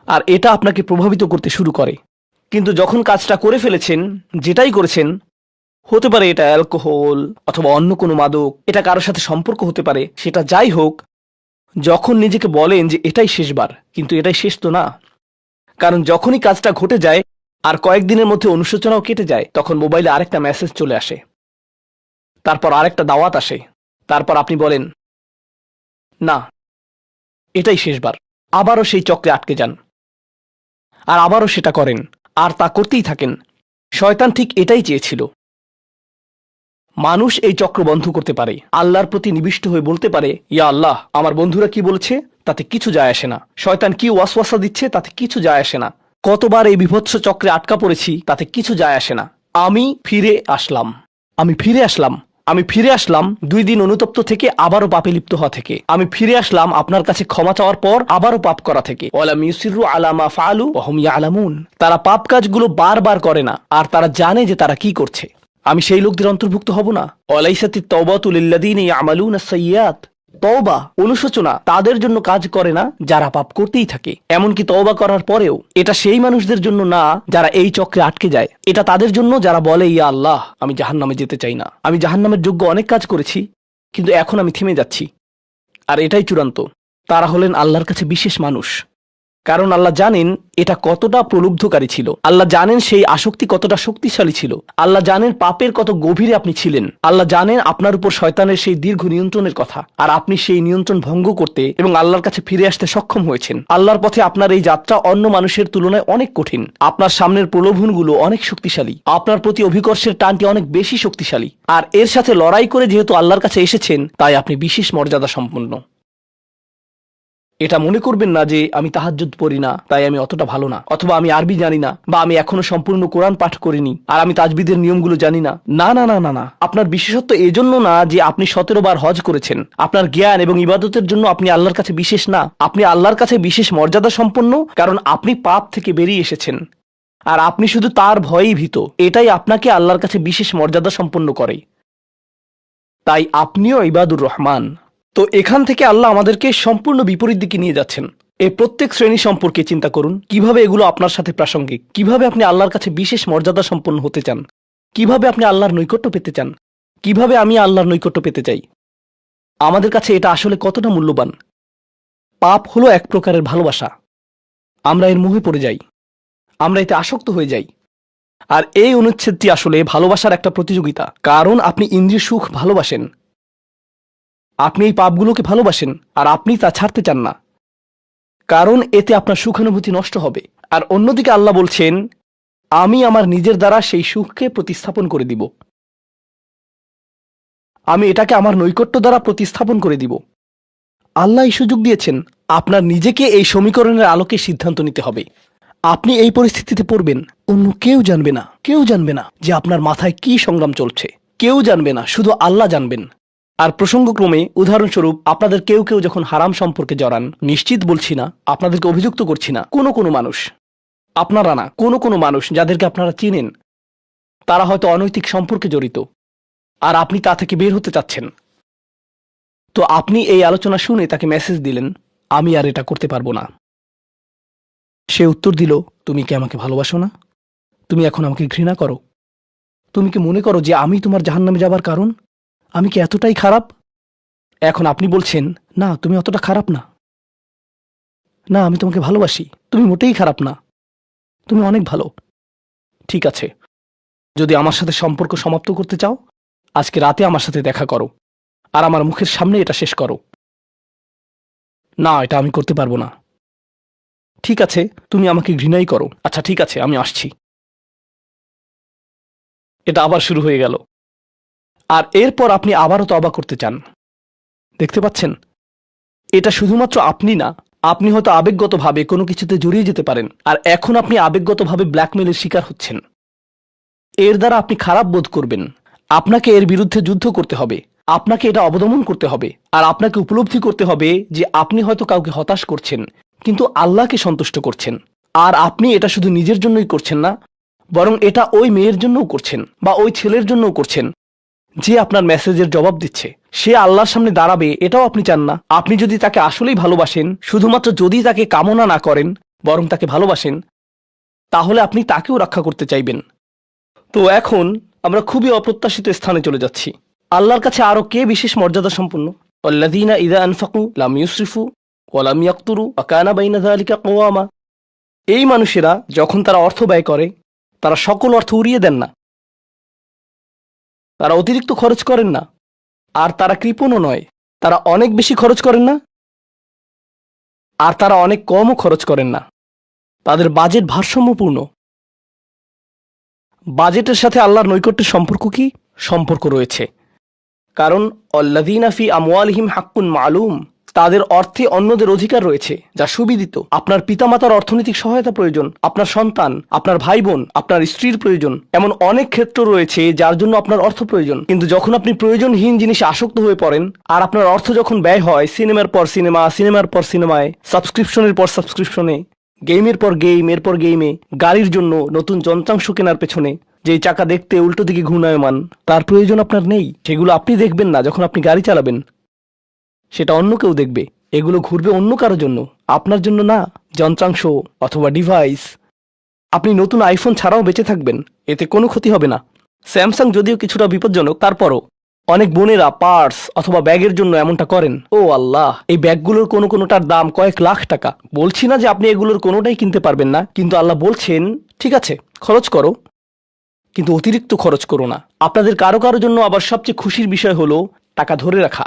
আর এটা আপনাকে প্রভাবিত করতে শুরু করে। কিন্তু যখন কাজটা করে ফেলেছেন, যেটাই করেছেন, হতে পারে এটা অ্যালকোহল অথবা অন্য কোনো মাদক, এটা কারোর সাথে সম্পর্ক হতে পারে, সেটা যাই হোক, যখন নিজেকে বলেন যে এটাই শেষবার, কিন্তু এটাই শেষ তো না। কারণ যখনই কাজটা ঘটে যায় আর কয়েকদিনের মধ্যে অনুশোচনাও কেটে যায়, তখন মোবাইলে আরেকটা মেসেজ চলে আসে, তারপর আরেকটা দাওয়াত আসে, তারপর আপনি বলেন না এটাই শেষবার, আবারও সেই চক্রে আটকে যান আর আবারও সেটা করেন আর তা করতেই থাকেন। শয়তান ঠিক এটাই চেয়েছিল। মানুষ এই চক্র বন্ধ করতে পারে, আল্লাহর প্রতি নিবিষ্ট হয়ে বলতে পারে, ইয়া আল্লাহ, আমার বন্ধুরা কি বলছে তাতে কিছু যায় আসে না, শয়তান কি ওয়াসওয়াসা দিচ্ছে তাতে কিছু যায় আসে না, কতবার এই বিভৎস চক্রে আটকা পড়েছি তাতে কিছু যায় আসে না, আমি ফিরে আসলাম, আমি ফিরে আসলাম, আমি ফিরে আসলাম 2 দিন অনুতপ্ত থেকে আবারও পাপে লিপ্ত হওয়া থেকে, আমি ফিরে আসলাম আপনার কাছে ক্ষমা চাওয়ার পর আবারও পাপ করা থেকে। ওয়ালাম ইউসিরু আলা মা ফাআলু ওয়া হুম ইয়ালামুন। তারা পাপ কাজগুলো বারবার করে না আর তারা জানে যে তারা কি করছে। আমি সেই লোকদের অন্তর্ভুক্ত হব না? ওয়ালাইসাতিত তাওবাতু লিল্লাযিনা ইয়ামালুনা আস-সাইয়্যাত। তওবা, অনুশোচনা তাদের জন্য কাজ করে না যারা পাপ করতেই থাকে। এমনকি তওবা করার পরেও এটা সেই মানুষদের জন্য না যারা এই চক্রে আটকে যায়, এটা তাদের জন্য যারা বলে, ইয়া আল্লাহ, আমি জাহান্নামে যেতে চাই না, আমি জাহান্নামের যোগ্য অনেক কাজ করেছি, কিন্তু এখন আমি থেমে যাচ্ছি। আর এটাই চূড়ান্ত। তারা হলেন আল্লাহর কাছে বিশেষ মানুষ, কারণ আল্লাহ জানেন এটা কতটা প্রলুব্ধকারী ছিল, আল্লাহ জানেন সেই আসক্তি কতটা শক্তিশালী ছিল, আল্লাহ জানেন পাপের কত গভীরে আপনি ছিলেন, আল্লাহ জানেন আপনার উপর শয়তানের সেই দীর্ঘ নিয়ন্ত্রণের কথা, আর আপনি সেই নিয়ন্ত্রণ ভঙ্গ করতে এবং আল্লাহর কাছে ফিরে আসতে সক্ষম হয়েছেন। আল্লাহর পথে আপনার এই যাত্রা অন্য মানুষের তুলনায় অনেক কঠিন, আপনার সামনের প্রলোভনগুলো অনেক শক্তিশালী, আপনার প্রতি অভিকর্ষের টানটি অনেক বেশি শক্তিশালী, আর এর সাথে লড়াই করে যেহেতু আল্লাহর কাছে এসেছেন, তাই আপনি বিশেষ মর্যাদা সম্পন্ন। এটা মনে করবেন না যে আমি তাহাজ্জুদ পড়ি না তাই আমি অতটা ভালো না, অথবা আমি আরবি জানি না, বা আমি এখনো সম্পূর্ণ কোরআন পাঠ করিনি আর আমি তাজবিদের নিয়মগুলো জানি না। না না না না না, আপনার বিশেষত্ব এজন্য না যে আপনি 17 বার হজ করেছেন, আপনার জ্ঞান এবং ইবাদতের জন্য আপনি আল্লাহর কাছে বিশেষ না, আপনি আল্লাহর কাছে বিশেষ মর্যাদা সম্পন্ন কারণ আপনি পাপ থেকে বেরিয়ে এসেছেন আর আপনি শুধু তার ভয়েই ভীত। এটাই আপনাকে আল্লাহর কাছে বিশেষ মর্যাদা সম্পন্ন করে। তাই আপনিও ইবাদুর রহমান। তো এখান থেকে আল্লাহ আমাদেরকে সম্পূর্ণ বিপরীত দিকে নিয়ে যাচ্ছেন। এই প্রত্যেক শ্রেণী সম্পর্কে চিন্তা করুন, কিভাবে এগুলো আপনার সাথে প্রাসঙ্গিক, কিভাবে আপনি আল্লাহর কাছে বিশেষ মর্যাদা সম্পন্ন হতে চান, কিভাবে আপনি আল্লাহর নৈকট্য পেতে চান, কিভাবে আমি আল্লাহর নৈকট্য পেতে চাই। আমাদের কাছে এটা আসলে কতটা মূল্যবান। পাপ হলো এক প্রকারের ভালোবাসা, আমরা এর মোহে পড়ে যাই, আমরা এতে আসক্ত হয়ে যাই। আর এই অনুচ্ছেদটি আসলে ভালোবাসার একটা প্রতিযোগিতা, কারণ আপনি ইন্দ্রিয় সুখ ভালোবাসেন, আপনি এই পাপগুলোকে ভালোবাসেন আর আপনি তা ছাড়তে চান না, কারণ এতে আপনার সুখানুভূতি নষ্ট হবে। আর অন্যদিকে আল্লাহ বলছেন, আমি আমার নিজের দ্বারা সেই সুখকে প্রতিস্থাপন করে দিব, আমি এটাকে আমার নৈকট্য দ্বারা প্রতিস্থাপন করে দিব। আল্লাহ এই সুযোগ দিয়েছেন, আপনার নিজেকে এই সমীকরণের আলোকে সিদ্ধান্ত নিতে হবে। আপনি এই পরিস্থিতিতে পড়বেন, অন্য কেউ জানবে না, কেউ জানবে না যে আপনার মাথায় কি সংগ্রাম চলছে, কেউ জানবে না, শুধু আল্লাহ জানবেন। আর প্রসঙ্গক্রমে উদাহরণস্বরূপ আপনাদের কেউ কেউ যখন হারাম সম্পর্কে জড়ান, নিশ্চিত বলছি না, আপনাদেরকে অভিযুক্ত করছি না, কোনো মানুষ, আপনারা না, কোনো মানুষ যাদেরকে আপনারা চিনেন, তারা হয়তো অনৈতিক সম্পর্কে জড়িত আর আপনি তা থেকে বের হতে চাচ্ছেন। তো আপনি এই আলোচনা শুনে তাকে মেসেজ দিলেন, আমি আর এটা করতে পারবো না। সে উত্তর দিল, তুমি কি আমাকে ভালোবাসো না? তুমি এখন আমাকে ঘৃণা করো? তুমি কি মনে করো যে আমি তোমার জাহান্নামে যাবার কারণ? আমি কি এতটাই খারাপ? এখন আপনি বলছেন, না তুমি অতটা খারাপ না, না আমি তোমাকে ভালোবাসি, তুমি মোটেই খারাপ না, তুমি অনেক ভালো। ঠিক আছে, যদি আমার সাথে সম্পর্ক সমাপ্ত করতে চাও, আজকে রাতে আমার সাথে দেখা করো আর আমার মুখের সামনে এটা শেষ করো। না, এটা আমি করতে পারবো না। ঠিক আছে, তুমি আমাকে ঘৃণাই করো, আচ্ছা ঠিক আছে, আমি আসছি। এটা আবার শুরু হয়ে গেল। আর এরপর আপনি আবারও তওবা করতে চান। দেখতে পাচ্ছেন, এটা শুধুমাত্র আপনি না, আপনি হয়তো আবেগগতভাবে কোনো কিছুতে জড়িয়ে যেতে পারেন, আর এখন আপনি আবেগগতভাবে ব্ল্যাকমেলের শিকার হচ্ছেন। এর দ্বারা আপনি খারাপ বোধ করবেন, আপনাকে এর বিরুদ্ধে যুদ্ধ করতে হবে, আপনাকে এটা অবদমন করতে হবে আর আপনাকে উপলব্ধি করতে হবে যে আপনি হয়তো কাউকে হতাশ করছেন, কিন্তু আল্লাহকে সন্তুষ্ট করছেন। আর আপনি এটা শুধু নিজের জন্যই করছেন না, বরং এটা ওই মেয়ের জন্যও করছেন বা ওই ছেলের জন্যও করছেন যে আপনার মেসেজের জবাব দিচ্ছে। সে আল্লাহর সামনে দাঁড়াবে এটাও আপনি চান না। আপনি যদি তাকে আসলেই ভালোবাসেন, শুধুমাত্র যদি তাকে কামনা না করেন বরং তাকে ভালোবাসেন, তাহলে আপনি তাকেও রক্ষা করতে চাইবেন। তো এখন আমরা খুবই অপ্রত্যাশিত স্থানে চলে যাচ্ছি। আল্লাহর কাছে আরো কে বিশেষ মর্যাদা সম্পন্ন? আল্লাযীনা ইযা আনফাকু লাম ইউসরিফু ওয়া লাম ইয়াকতুরু ওয়া কানা বাইনা যালিকা কওয়ামা। এই মানুষেরা যখন তারা অর্থ ব্যয় করে, তারা সকল অর্থ উড়িয়ে দেন না, তারা অতিরিক্ত খরচ করেন না, আর তারা কৃপণও নয়। তারা অনেক বেশি খরচ করেন না, আর তারা অনেক কমও খরচ করেন না। তাদের বাজেট ভারসাম্যপূর্ণ। বাজেটের সাথে আল্লাহর নৈকট্যের সম্পর্ক কি? সম্পর্ক রয়েছে, কারণ আল্লাযীনা ফি আমওয়ালিহিম হাক্কুন মালুম, তাদের অর্থে অন্যদের অধিকার রয়েছে যা সুবিদিত। আপনার পিতামাতার অর্থনৈতিক সহায়তা প্রয়োজন, আপনার সন্তান, আপনার ভাই বোন, আপনার স্ত্রীর প্রয়োজন, এমন অনেক ক্ষেত্র রয়েছে যার জন্য আপনার অর্থ প্রয়োজন। কিন্তু যখন আপনি প্রয়োজনহীন জিনিসে আসক্ত হয়ে পড়েন আর আপনার অর্থ যখন ব্যয় হয় সিনেমার পর সিনেমা, সিনেমার পর সিনেমায়, সাবস্ক্রিপশনের পর সাবস্ক্রিপশনে, গেমের পর গেম, এরপর গেমে, গাড়ির জন্য নতুন যন্ত্রাংশ কেনার পেছনে, যেই চাকা দেখতে উল্টো দিকে ঘূর্ণায়মান, তার প্রয়োজন আপনার নেই। সেগুলো আপনি দেখবেন না যখন আপনি গাড়ি চালাবেন, সেটা অন্য কেউ দেখবে। এগুলো ঘুরবে অন্য কারোর জন্য, আপনার জন্য না। যন্ত্রাংশ অথবা ডিভাইস। আপনি নতুন আইফোন ছাড়াও বেঁচে থাকবেন, এতে কোনো ক্ষতি হবে না। স্যামসাং যদিও কিছুটা বিপজ্জনক, তারপরও অনেক বোনেরা পার্স অথবা ব্যাগের জন্য এমনটা করেন। ও আল্লাহ, এই ব্যাগগুলোর কোনোটার দাম কয়েক লাখ টাকা। বলছি না যে আপনি এগুলোর কোনোটাই কিনতে পারবেন না, কিন্তু আল্লাহ বলছেন ঠিক আছে খরচ করো, কিন্তু অতিরিক্ত খরচ করো না। আপনাদের কারো কারো জন্য আবার সবচেয়ে খুশির বিষয় হলো টাকা ধরে রাখা।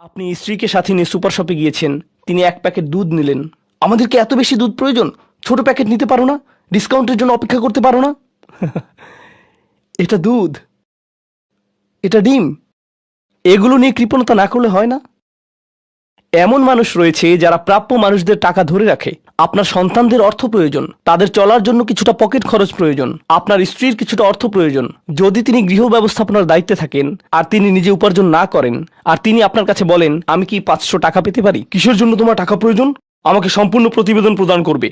আপনি স্ত্রীকে সাথে নিয়ে সুপার শপে গিয়েছেন, তিনি এক প্যাকেট দুধ নিলেন। আমাদেরকে এত বেশি দুধ প্রয়োজন, ছোট প্যাকেট নিতে পারো না? ডিসকাউন্টের জন্য অপেক্ষা করতে পারো না? এটা দুধ, এটা ডিম, এগুলো নিয়ে কৃপণতা না করলে হয় না? এমন মানুষ রয়েছে যারা প্রাপ্য মানুষদের টাকা ধরে রাখে। আপনার সন্তানদের অর্থ প্রয়োজন, তাদের চলার জন্য কিছুটা পকেট খরচ প্রয়োজন, আপনার স্ত্রীর কিছুটা অর্থ প্রয়োজন। যদি তিনি গৃহ ব্যবস্থাপনার দায়িত্বে থাকেন আর তিনি নিজে উপার্জন না করেন, আর তিনি আপনার কাছে বলেন আমি কি 500 টাকা পেতে পারি? কিসের জন্য তোমার টাকা প্রয়োজন? আমাকে সম্পূর্ণ প্রতিবেদন প্রদান করবে,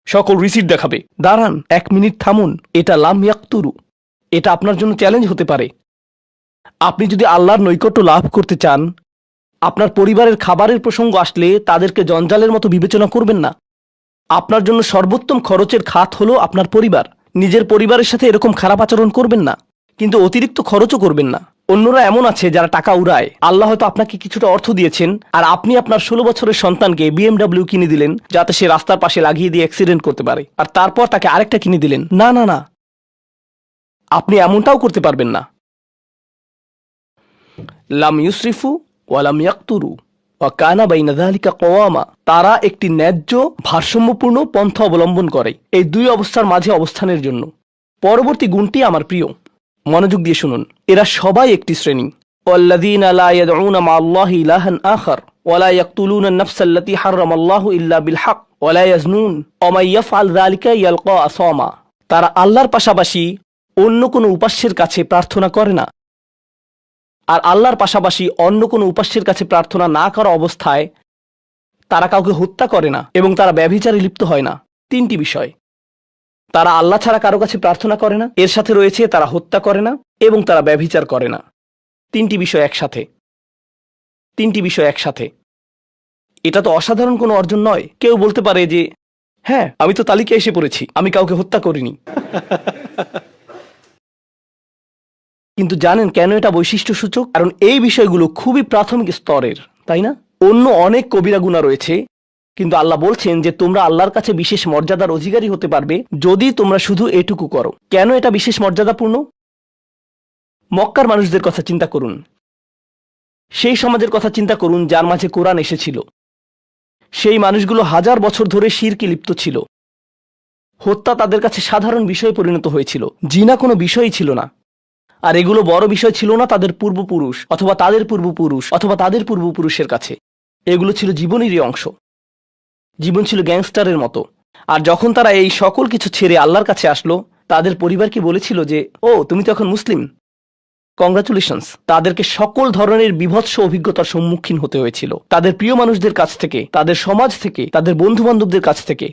সকল রিসিট দেখাবে। দাঁড়ান, 1 মিনিট থামুন। এটা লাম ইয়াকতুরু, এটা আপনার জন্য চ্যালেঞ্জ হতে পারে। আপনি যদি আল্লাহর নৈকট্য লাভ করতে চান, আপনার পরিবারের খাবারের প্রসঙ্গ আসলে তাদেরকে জঞ্জালের মতো বিবেচনা করবেন না। আপনার জন্য সর্বোত্তম খরচের খাত হলো আপনার পরিবার। নিজের পরিবারের সাথে এরকম খারাপ আচরণ করবেন না, কিন্তু অতিরিক্ত খরচও করবেন না। অন্যরা এমন আছে যারা টাকা উড়ায়। আল্লাহ হয়তো আপনাকে কিছুটা অর্থ দিয়েছেন আর আপনি আপনার 16 বছরের সন্তানকে BMW কিনে দিলেন যাতে সে রাস্তার পাশে লাগিয়ে দিয়ে অ্যাক্সিডেন্ট করতে পারে, আর তারপর তাকে আরেকটা কিনে দিলেন। না না না, আপনি এমনটাও করতে পারবেন না। লাম ইউসরিফু ওয়া লাম ইয়াকতুরু ওয়া কানা বাইনা যালিকা কওয়ামা। তারা একটি ন্যায্য ভারসাম্যপূর্ণ পন্থা অবলম্বন করে এই দুই অবস্থার মাঝে অবস্থানের জন্য। পরবর্তী গুণটি আমার প্রিয়, মনোযোগ দিয়ে শুনুন। এরা সবাই একটি শ্রেণী। ওয়াল্লাযীনা লা ইয়াদউনা মা'আল্লাহি ইলাহান আখার ওয়া লা ইয়াকতুলুনা আন-নাফসা আল্লাতী হারামাল্লাহু ইল্লা বিল হক ওয়া লা ইয়াজনুন ওয়া মান ইয়াফআল যালিকা ইয়ালকা আসামা। তারা আল্লাহর পাশাপাশি অন্য কোনো উপাস্যের কাছে প্রার্থনা করে না, আর আল্লাহর পাশাপাশি অন্য কোনো উপাস্যের কাছে প্রার্থনা না করা অবস্থায় তারা কাউকে হত্যা করে না, এবং তারা ব্যভিচারে লিপ্ত হয় না। 3টি বিষয়। তারা আল্লাহ ছাড়া কারো কাছে প্রার্থনা করে না, এর সাথে রয়েছে তারা হত্যা করে না, এবং তারা ব্যভিচার করে না। 3টি বিষয় একসাথে, 3টি বিষয় একসাথে। এটা তো অসাধারণ কোনো অর্জন নয়। কেউ বলতে পারে যে হ্যাঁ, আমি তো তালিকায় এসে পড়েছি, আমি কাউকে হত্যা করিনি। কিন্তু জানেন কেন এটা বৈশিষ্ট্য সূচক? কারণ এই বিষয়গুলো খুবই প্রাথমিক স্তরের, তাই না? অন্য অনেক কবিরা গুনাহ রয়েছে, কিন্তু আল্লাহ বলছেন যে তোমরা আল্লাহর কাছে বিশেষ মর্যাদার অধিকারী হতে পারবে যদি তোমরা শুধু এটুকু করো। কেন এটা বিশেষ মর্যাদাপূর্ণ? মক্কার মানুষদের কথা চিন্তা করুন, সেই সমাজের কথা চিন্তা করুন যার মাঝে কোরআন এসেছিল। সেই মানুষগুলো হাজার বছর ধরে শিরকে লিপ্ত ছিল। হত্যা তাদের কাছে সাধারণ বিষয়ে পরিণত হয়েছিল, জিনা কোনো বিষয়ই ছিল না। আর এগুলো বড় বিষয় ছিল না তাদের পূর্বপুরুষ অথবা তাদের পূর্বপুরুষ অথবা তাদের পূর্বপুরুষের কাছে। এগুলো ছিল জীবনেরই অংশ। জীবন ছিল গ্যাংস্টারের মতো। আর যখন তারা এই সকল কিছু ছেড়ে আল্লাহর কাছে আসলো, তাদের পরিবার কি বলেছিল যে ও তুমি তো এখন মুসলিম, কংগ্রাচুলেশনস। তাদেরকে সকল ধরনের বিভৎস অভিজ্ঞতার সম্মুখীন হতে হয়েছিল, তাদের প্রিয় মানুষদের কাছ থেকে, তাদের সমাজ থেকে, তাদের বন্ধু বান্ধবদের কাছ থেকে,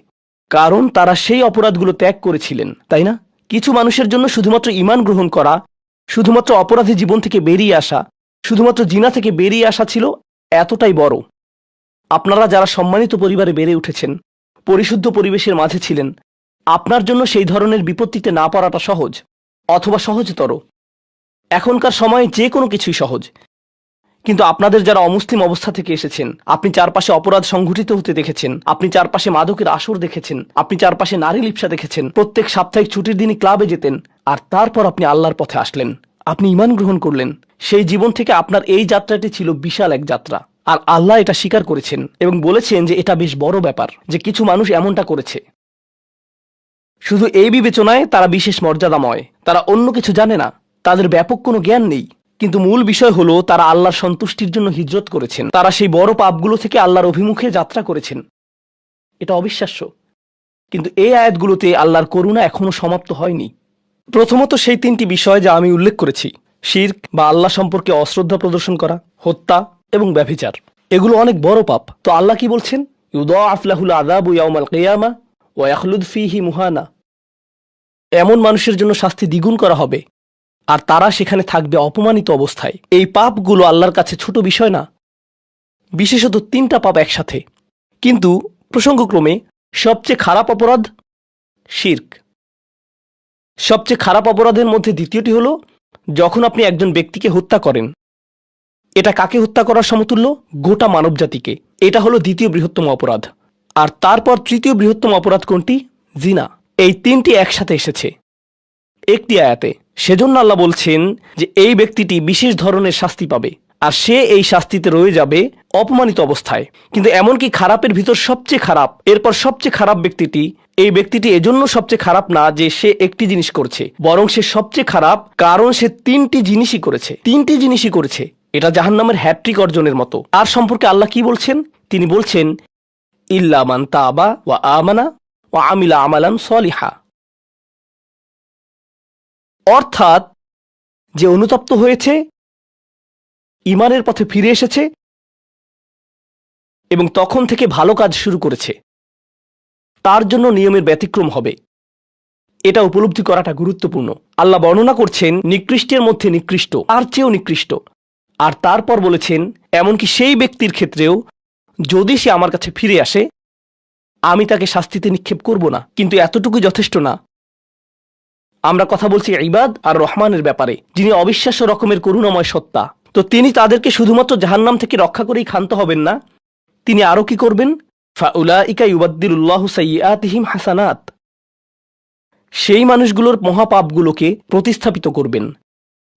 কারণ তারা সেই অপরাধগুলো ত্যাগ করেছিলেন, তাই না? কিছু মানুষের জন্য শুধুমাত্র ঈমান গ্রহণ করা, শুধুমাত্র অপরাধী জীবন থেকে বেরিয়ে আসা, শুধুমাত্র জিনা থেকে বেরিয়ে আসা ছিল এতটাই বড়। আপনারা যারা সম্মানিত পরিবারে বেড়ে উঠেছেন, পরিশুদ্ধ পরিবেশের মাঝে ছিলেন, আপনার জন্য সেই ধরনের বিপত্তিতে না পড়াটা সহজ, অথবা সহজতর। এখনকার সময়ে যে কোনো কিছুই সহজ, কিন্তু আপনাদের যারা অমুসলিম অবস্থা থেকে এসেছেন, আপনি চারপাশে অপরাধ সংঘটিত হতে দেখেছেন, আপনি চারপাশে মাদকের আসর দেখেছেন, আপনি চারপাশে নারী লিপ্সা দেখেছেন, প্রত্যেক সাপ্তাহিক ছুটির দিনই ক্লাবে যেতেন, আর তারপর আপনি আল্লাহর পথে আসলেন, আপনি ঈমান গ্রহণ করলেন। সেই জীবন থেকে আপনার এই যাত্রাটি ছিল বিশাল এক যাত্রা, আর আল্লাহ এটা স্বীকার করেছেন এবং বলেছেন যে এটা বেশ বড় ব্যাপার যে কিছু মানুষ এমনটা করেছে। শুধু এই বিবেচনায় তারা বিশেষ মর্যাদাময়, তারা অন্য কিছু জানে না, তাদের ব্যাপক কোনো জ্ঞান নেই, কিন্তু মূল বিষয় হলো তারা আল্লাহর সন্তুষ্টির জন্য হিজরত করেছেন, তারা সেই বড় পাপগুলো থেকে আল্লাহর অভিমুখে যাত্রা করেছেন। এটা অবিশ্বাস্য, কিন্তু এই আয়াতগুলোতে আল্লাহর করুণা এখনো সমাপ্ত হয়নি। প্রথমত সেই তিনটি বিষয় যা আমি উল্লেখ করেছি, শিরক বা আল্লাহ সম্পর্কে অশ্রদ্ধা প্রদর্শন করা, হত্যা এবং ব্যভিচার, এগুলো অনেক বড় পাপ। তো আল্লাহ কি বলছেন? ইউদাআফ লাহুল আযাবু ইয়াওমাল কিয়ামা ওয়া ইয়াখলুদ ফীহি মুহানা। এমন মানুষের জন্য শাস্তি দ্বিগুণ করা হবে, আর তারা সেখানে থাকবে অপমানিত অবস্থায়। এই পাপগুলো আল্লাহর কাছে ছোট বিষয় না, বিশেষত তিনটা পাপ একসাথে। কিন্তু প্রসঙ্গক্রমে সবচেয়ে খারাপ অপরাধ শিরক। সবচেয়ে খারাপ অপরাধের মধ্যে দ্বিতীয়টি হলো যখন আপনি একজন ব্যক্তিকে হত্যা করেন। এটা কাকে হত্যা করার সমতুল্য? গোটা মানবজাতিকে। এটা হলো দ্বিতীয় বৃহত্তম অপরাধ। আর তারপর তৃতীয় বৃহত্তম অপরাধ কোনটি? জিনা। এই তিনটি একসাথে এসেছে একটি আয়াতে। সেজন্য আল্লাহ বলছেন যে এই ব্যক্তিটি বিশেষ ধরনের শাস্তি পাবে, আর সে এই শাস্তিতে রয়ে যাবে অপমানিত অবস্থায়। কিন্তু এমনকি খারাপের ভিতর সবচেয়ে খারাপ, এরপর সবচেয়ে খারাপ ব্যক্তিটি, এই ব্যক্তিটি এজন্য সবচেয়ে খারাপ না যে সে একটি জিনিস করছে, বরং সে সবচেয়ে খারাপ কারণ সে তিনটি জিনিসই করেছে। এটা জাহান্নামের হ্যাট্রিক অর্জনের মতো। আর সম্পর্কে আল্লাহ কি বলছেন? তিনি বলছেন ইল্লা মান তাবা ওয়া আমানা ওয়া আমিলা আমালান সলিহা। অর্থাৎ যে অনুতপ্ত হয়েছে, ঈমানের পথে ফিরে এসেছে এবং তখন থেকে ভালো কাজ শুরু করেছে, তার জন্য নিয়মের ব্যতিক্রম হবে। এটা উপলব্ধি করাটা গুরুত্বপূর্ণ। আল্লাহ বর্ণনা করছেন নিকৃষ্টের মধ্যে নিকৃষ্ট, আর চেয়েও নিকৃষ্ট। আর তারপর বলেছেন এমনকি সেই ব্যক্তির ক্ষেত্রেও যদি সে আমার কাছে ফিরে আসে, আমি তাকে শাস্তিতে নিক্ষেপ করব না। কিন্তু এতটুকু যথেষ্ট না। আমরা কথা বলছি ইবাদ আর রহমানের ব্যাপারে, যিনি অবিশ্বাস্য রকমের করুণাময় সত্তা। তো তিনি তাদেরকে শুধুমাত্র জাহান্নাম থেকে রক্ষা করেই ক্ষান্ত হবেন না, তিনি আরও কি করবেন? ফাউলাইকা ইউবাদদিলুল্লাহু সাইয়্যাতিহিম হাসানাত। সেই মানুষগুলোর মহাপাপগুলোকে প্রতিস্থাপিত করবেন।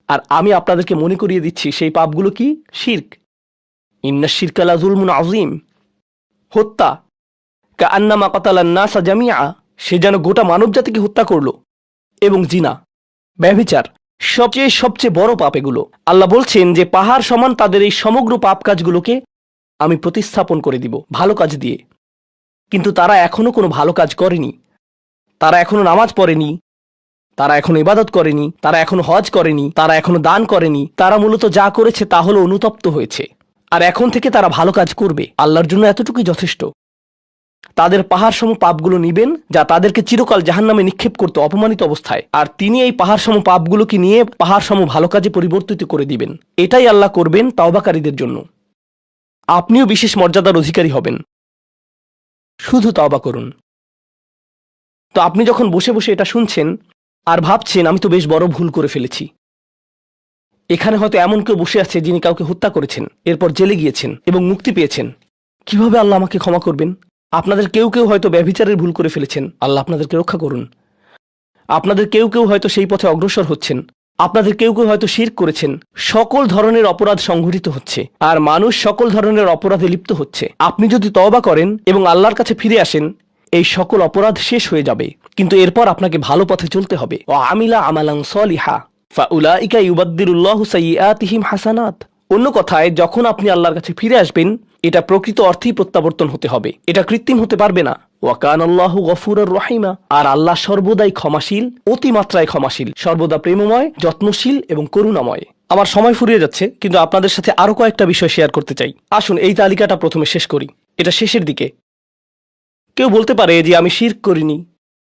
আর আমি আপনাদেরকে মনে করিয়ে দিচ্ছি সেই পাপগুলো কি? শিরক। ইন্নাশ শিরকা লাযুলমুন আযীম। হত্যা, কাআন্নামা কাতালান নাসা জামিআ, সে যেন গোটা মানবজাতিকে হত্যা করলো। এবং জিনা, ব্যভিচার, সবচেয়ে বড় পাপ এগুলো। আল্লাহ বলছেন যে পাহাড় সমান তাদের এই সমগ্র পাপ কাজগুলোকে আমি প্রতিস্থাপন করে দিব ভালো কাজ দিয়ে। কিন্তু তারা এখনো কোনো ভালো কাজ করেনি, তারা এখনো নামাজ পড়েনি, তারা এখনো ইবাদত করেনি, তারা এখনো হজ করেনি, তারা এখনো দান করেনি। তারা মূলত যা করেছে তা হলো অনুতপ্ত হয়েছে, আর এখন থেকে তারা ভালো কাজ করবে। আল্লাহর জন্য এতটুকুই যথেষ্ট। তাদের পাহাড়সম পাপগুলো নিবেন যা তাদেরকে চিরকাল জাহান্নামে নিক্ষেপ করতে অপমানিত অবস্থায়, আর তিনি এই পাহাড়সম পাপগুলোকে নিয়ে পাহাড়সম ভালো কাজে পরিবর্তিত করে দিবেন। এটাই আল্লাহ করবেন তাওবাকারীদের জন্য। আপনিও বিশেষ মর্যাদার অধিকারী হবেন, শুধু তাওবা করুন। তো আপনি যখন বসে বসে এটা শুনছেন আর ভাবছেন আমি তো বেশ বড় ভুল করে ফেলেছি, এখানে হয়তো এমন কেউ বসে আছে যিনি কাউকে হত্যা করেছেন, এরপর জেলে গিয়েছেন এবং মুক্তি পেয়েছেন। কিভাবে আল্লাহ আমাকে ক্ষমা করবেন? আপনাদের কেউ কেউ হয়তো ব্যভিচারের ভুল করে ফেলেছেন, আল্লাহ আপনাদেরকে রক্ষা করুন। আপনাদের কেউ কেউ হয়তো সেই পথে অগ্রসর হচ্ছেন, আপনাদের কেউ কেউ হয়তো শিরক করেছেন। সকল ধরনের অপরাধ সংঘটিত হচ্ছে, আর মানুষ সকল ধরনের অপরাধে লিপ্ত হচ্ছে। আপনি যদি তওবা করেন এবং আল্লাহর কাছে ফিরে আসেন, এই সকল অপরাধ শেষ হয়ে যাবে। কিন্তু এরপর আপনাকে ভালো পথে চলতে হবে। ওয়া আমিলা আমালান সলিহা ফাউলাইকা ইউবাদদিলুল্লাহু সাইয়্যাতিহিম হাসানাত। অন্য কথায়, যখন আপনি আল্লাহর কাছে ফিরে আসবেন, এটা প্রকৃত অর্থেই প্রত্যাবর্তন হতে হবে, এটা কৃত্রিম হতে পারবে না। ওয়া কানাল্লাহু গফুরুর রহিমা। আর আল্লাহ সর্বদাই ক্ষমাশীল, অতিমাত্রায় ক্ষমাশীল, সর্বদা প্রেমময়, যত্নশীল এবং করুণাময়। আমার সময় ফুরিয়ে যাচ্ছে, কিন্তু আপনাদের সাথে আরো কয়েকটা বিষয় শেয়ার করতে চাই। আসুন এই তালিকাটা প্রথমে শেষ করি, এটা শেষের দিকে। কেউ বলতে পারে যে আমি শিরক করিনি,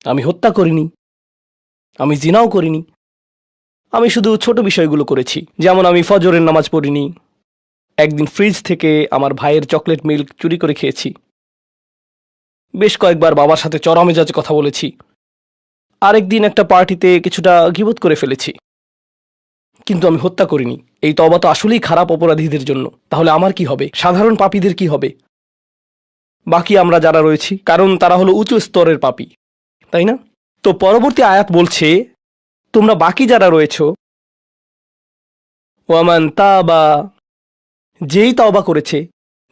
আমি হত্যা করিনি, আমি জিনাও করিনি, আমি শুধু ছোট বিষয়গুলো করেছি, যেমন আমি ফজরের নামাজ পড়িনি, একদিন ফ্রিজ থেকে আমার ভাইয়ের চকলেট মিল্ক চুরি করে খেয়েছি, বেশ কয়েকবার বাবার সাথে চড়া মেজাজে কথা বলেছি, আরেকদিন একটা পার্টিতে কিছুটা গীবত করে ফেলেছি, কিন্তু আমি হত্যা করিনি। এই তওবা তো আসলেই খারাপ অপরাধীদের জন্য। তাহলে আমার কি হবে? সাধারণ পাপীদের কি হবে? বাকি আমরা যারা রয়েছি, কারণ তারা হলো উঁচু স্তরের পাপী, তাই না? তো পরবর্তী আয়াত বলছে, তোমরা বাকি যারা রয়েছ, ওয়ামান তাবা, যেই তাওবা করেছে,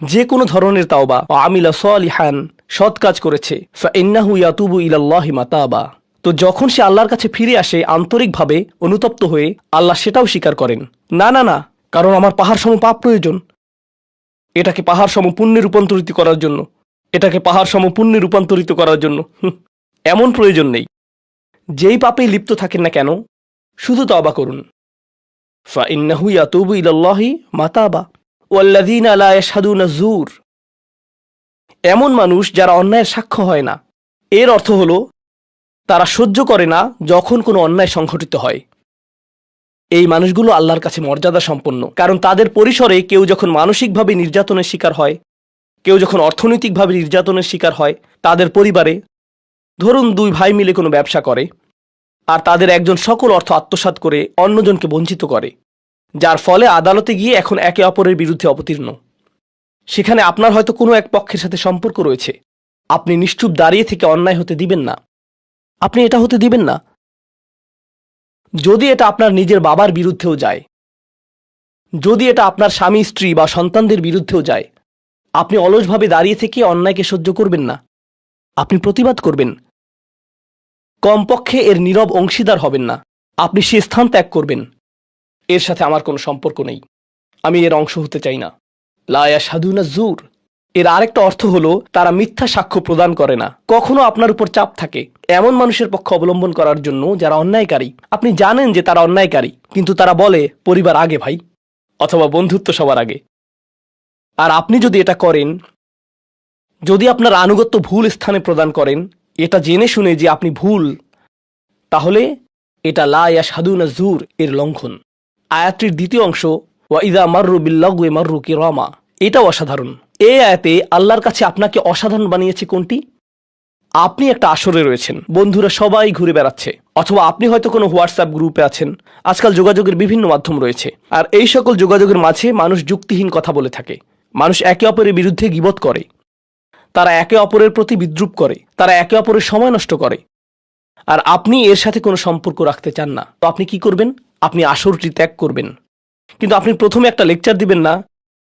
যে কোনো ধরনের তাওবা, আমিলা সালিহান, সৎ কাজ করেছে, ফাইন্নাহু ইয়াতুবু ইলাল্লাহি মাতাবা, তো যখন সে আল্লাহর কাছে ফিরে আসে আন্তরিকভাবে অনুতপ্ত হয়ে, আল্লাহ সেটাও স্বীকার করেন। না না না, কারণ আমার পাহাড় সম পাপ প্রয়োজন, এটাকে পাহাড় সম পুণ্যে রূপান্তরিত করার জন্য, এটাকে পাহাড় সম পুণ্যে রূপান্তরিত করার জন্য এমন প্রয়োজন নেই। যেই পাপেই লিপ্ত থাকেন না কেন, শুধু তওবা করুন। ফাইন্নাহু ইয়াতুবু ইলাল্লাহি মাতাবা ওয়াল্লাযীনা লা ইয়াশহাদুনা যুর, এমন মানুষ যারা অন্যায়ের সাক্ষ্য হয় না। এর অর্থ হলো তারা সহ্য করে না যখন কোনো অন্যায় সংঘটিত হয়। এই মানুষগুলো আল্লাহর কাছে মর্যাদা সম্পন্ন, কারণ তাদের পরিসরে কেউ যখন মানসিকভাবে নির্যাতনের শিকার হয়, কেউ যখন অর্থনৈতিকভাবে নির্যাতনের শিকার হয়, তাদের পরিবারে, ধরুন দুই ভাই মিলে কোনো ব্যবসা করে, আর তাদের একজন সকল অর্থ আত্মসাৎ করে অন্যজনকে বঞ্চিত করে, যার ফলে আদালতে গিয়ে এখন একে অপরের বিরুদ্ধে অবতীর্ণ। সেখানে আপনার হয়তো কোনো এক পক্ষের সাথে সম্পর্ক রয়েছে, আপনি নিশ্চুপ দাঁড়িয়ে থেকে অন্যায় হতে দিবেন না। আপনি এটা হতে দিবেন না। যদি এটা আপনার নিজের বাবার বিরুদ্ধেও যায়, যদি এটা আপনার স্বামী স্ত্রী বা সন্তানদের বিরুদ্ধেও যায়, আপনি অলসভাবে দাঁড়িয়ে থেকে অন্যায়কে সহ্য করবেন না, আপনি প্রতিবাদ করবেন। কমপক্ষে এর নীরব অংশীদার হবেন না, আপনি সে স্থান ত্যাগ করবেন। এর সাথে আমার কোনো সম্পর্ক নেই, আমি এর অংশ হতে চাই না। লা ইয়াশহাদুনা যুর, এর আরেকটা অর্থ হলো তারা মিথ্যা সাক্ষ্য প্রদান করে না। কখনো আপনার উপর চাপ থাকে এমন মানুষের পক্ষে অবলম্বন করার জন্য যারা অন্যায়কারী। আপনি জানেন যে তারা অন্যায়কারী, কিন্তু তারা বলে পরিবার আগে ভাই, অথবা বন্ধুত্ব সবার আগে। আর আপনি যদি এটা করেন, যদি আপনার আনুগত্য ভুল স্থানে প্রদান করেন, এটা জেনে শুনে যে আপনি ভুল, তাহলে এটা লা ইয়াশহাদুনা যুর এর লঙ্ঘন। আয়াতটির দ্বিতীয় অংশ, ওয়া ইযা মাররু বিল্লাগwi মাররু কিরামা, এটাও অসাধারণ। এই আয়াতে আল্লাহর কাছে আপনাকে অসাধারণ বানিয়েছে কোনটি? আপনি একটা আসরে রয়েছেন, বন্ধুরা সবাই ঘুরে বেড়াচ্ছে, অথবা আপনি হয়তো কোনো হোয়াটসঅ্যাপ গ্রুপে আছেন। আজকাল যোগাযোগের বিভিন্ন মাধ্যম রয়েছে, আর এই সকল যোগাযোগের মাঝে মানুষ যুক্তিহীন কথা বলে থাকে। মানুষ একে অপরের বিরুদ্ধে গীবত করে, তারা একে অপরের প্রতি বিদ্রুপ করে, তারা একে অপরের সময় নষ্ট করে, আর আপনি এর সাথে কোনো সম্পর্ক রাখতে চান না। তো আপনি কি করবেন? আপনি আসরটি ত্যাগ করবেন। কিন্তু আপনি প্রথমে একটা লেকচার দিবেন না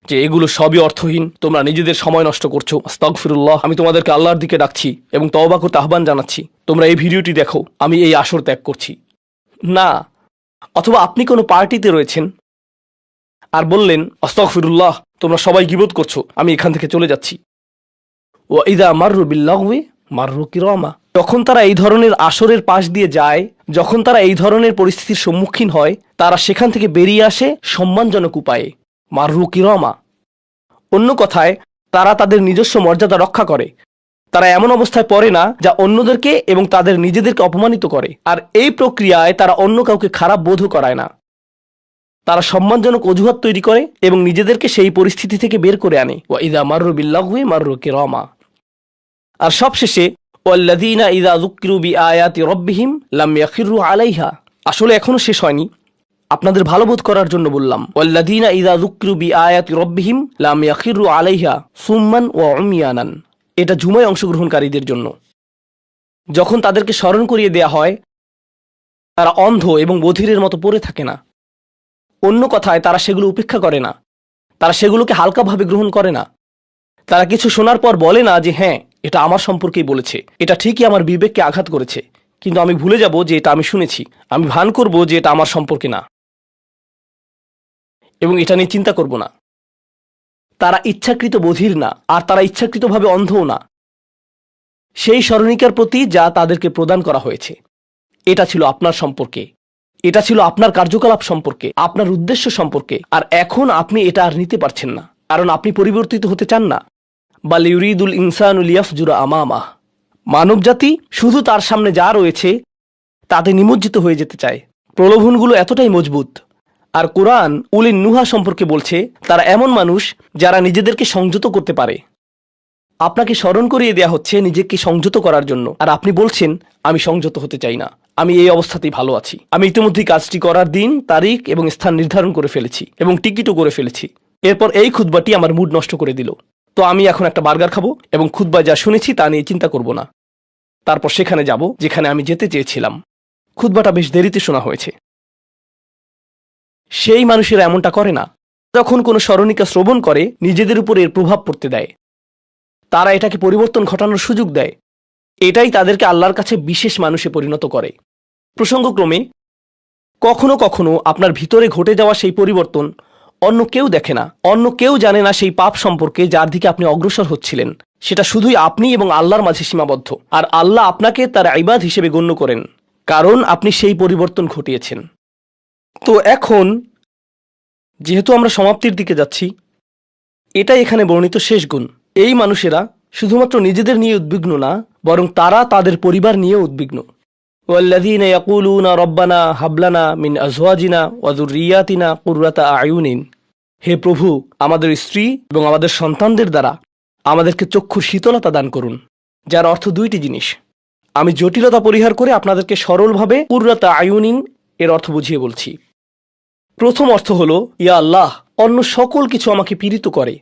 যে এগুলো সবই অর্থহীন, তোমরা নিজেদের সময় নষ্ট করছো, আস্তাগফিরুল্লাহ, আমি তোমাদেরকে আল্লাহর দিকে ডাকছি এবং তওবা করতে আহ্বান জানাচ্ছি, তোমরা এই ভিডিওটি দেখো, আমি এই আসর ত্যাগ করছি না। অথবা আপনি কোনো পার্টিতে রয়েছেন আর বললেন, আস্তাগফিরুল্লাহ, তোমরা সবাই গীবত করছো, আমি এখান থেকে চলে যাচ্ছি। ওয়া ইযা মাররু বিল্লাগwi মাররু কিরামা, যখন তারা এই ধরনের আসরের পাশ দিয়ে যায়, যখন তারা এই ধরনের পরিস্থিতির সম্মুখীন হয়, তারা সেখান থেকে বেরিয়ে আসে সম্মানজনক উপায়ে, মাররু কিরামা। অন্য কথায়, তারা তাদের নিজস্ব মর্যাদা রক্ষা করে। তারা এমন অবস্থায় পড়ে না যা অন্যদেরকে এবং তাদের নিজেদেরকে অপমানিত করে। আর এই প্রক্রিয়ায় তারা অন্য কাউকে খারাপ বোধও করায় না। তারা সম্মানজনক অজুহাত তৈরি করে এবং নিজেদেরকে সেই পরিস্থিতি থেকে বের করে আনে। ওয়া ইযা মাররু বিল্লাগwi মাররু কিরামা। আর সবশেষে, ওয়াল্লাযীনা ইযা যুক্কিরু বিআয়াতি রাব্বিহিম লাম ইয়াখিরু আলাইহা, আসলে এখনো শেষ হয়নি, আপনাদের ভালো বোধ করার জন্য বললাম। ওয়াল্লাযীনা ইযা যুক্কিরু বিআয়াতি রাব্বিহিম লাম ইয়াখিরু আলাইহা সুম্মান ওয়া উময়ানান, এটা জুমায় অংশগ্রহণকারীদের জন্য। যখন তাদেরকে স্মরণ করিয়ে দেয়া হয়, তারা অন্ধ এবং বধিরের মতো পড়ে থাকে না। অন্য কথায়, তারা সেগুলো উপেক্ষা করে না, তারা সেগুলোকে হালকাভাবে গ্রহণ করে না। তারা কিছু শোনার পর বলে না যে হ্যাঁ, এটা আমার সম্পর্কেই বলেছে, এটা ঠিকই আমার বিবেককে আঘাত করেছে, কিন্তু আমি ভুলে যাব যে এটা আমি শুনেছি, আমি ভান করব যে এটা আমার সম্পর্কে না, এবং এটা নিয়ে চিন্তা করব না। তারা ইচ্ছাকৃত বধির না, আর তারা ইচ্ছাকৃতভাবে অন্ধও না। সেই স্মরণিকার প্রতি যা তাদেরকে প্রদান করা হয়েছে, এটা ছিল আপনার সম্পর্কে, এটা ছিল আপনার কার্যকলাপ সম্পর্কে, আপনার উদ্দেশ্য সম্পর্কে, আর এখন আপনি এটা আর নিতে পারছেন না, কারণ আপনি পরিবর্তিত হতে চান না। বাল ইউরিদুল ইনসানুল ইয়াফজুরা আমামাহ, মানবজাতি শুধু তার সামনে যা রয়েছে তাতে নিমজ্জিত হয়ে যেতে চায়। প্রলোভনগুলো এতটাই মজবুত। আর কোরআন উলিন নুহা সম্পর্কে বলছে, তারা এমন মানুষ যারা নিজেদেরকে সংযত করতে পারে। আপনাকে স্মরণ করিয়ে দেয়া হচ্ছে নিজেকে সংযত করার জন্য, আর আপনি বলছেন আমি সংযত হতে চাই না, আমি এই অবস্থাতেই ভালো আছি। আমি ইতিমধ্যেই কাজটি করার দিন, তারিখ এবং স্থান নির্ধারণ করে ফেলেছি এবং টিকিটও করে ফেলেছি। এরপর এই খুতবাটি আমার মুড নষ্ট করে দিল। তো আমি এখন একটা বার্গার খাবো এবং খুতবায় যা শুনেছি তা নিয়ে চিন্তা করব না। তারপর সেখানে যাব যেখানে আমি যেতে চেয়েছিলাম। খুতবাটা বেশ দেরিতে শোনা হয়েছে। সেই মানুষেরা এমনটা করে না। যখন কোনো স্মরণিকা শ্রবণ করে নিজেদের উপর এর প্রভাব পড়তে দেয়, তারা এটাকে পরিবর্তন ঘটানোর সুযোগ দেয়। এটাই তাদেরকে আল্লাহর কাছে বিশেষ মানুষে পরিণত করে। প্রসঙ্গক্রমে কখনো কখনো আপনার ভিতরে ঘটে যাওয়া সেই পরিবর্তন অন্য কেউ দেখে না, অন্য কেউ জানে না সেই পাপ সম্পর্কে যার দিকে আপনি অগ্রসর হচ্ছিলেন। সেটা শুধুই আপনি এবং আল্লাহর মাঝে সীমাবদ্ধ, আর আল্লাহ আপনাকে তার ইবাদ হিসেবে গণ্য করেন, কারণ আপনি সেই পরিবর্তন ঘটিয়েছেন। তো এখন যেহেতু আমরা সমাপ্তির দিকে যাচ্ছি, এটাই এখানে বর্ণিত শেষ গুণ। এই মানুষেরা শুধুমাত্র নিজেদের নিয়ে উদ্বিগ্ন না, বরং তারা তাদের পরিবার নিয়ে উদ্বিগ্ন। ওয়াল্লাযীনা ইয়াকুলুনা রব্বানা হাবলানা মিন আজওয়াজিনা ওয়া যুররিয়াতিনা কুররাতা আয়ুনিন, হে প্রভু, আমাদের স্ত্রী এবং আমাদের সন্তানদের দ্বারা আমাদেরকে চক্ষুর শীতলতা দান করুন। যার অর্থ দুইটি জিনিস। আমি জটিলতা পরিহার করে আপনাদেরকে সরলভাবে কুররাতা আয়ুনিন এর অর্থ বুঝিয়ে বলছি। প্রথম অর্থ হলো, ইয়া আল্লাহ, অন্য সকল কিছু আমাকে পীড়িত করে,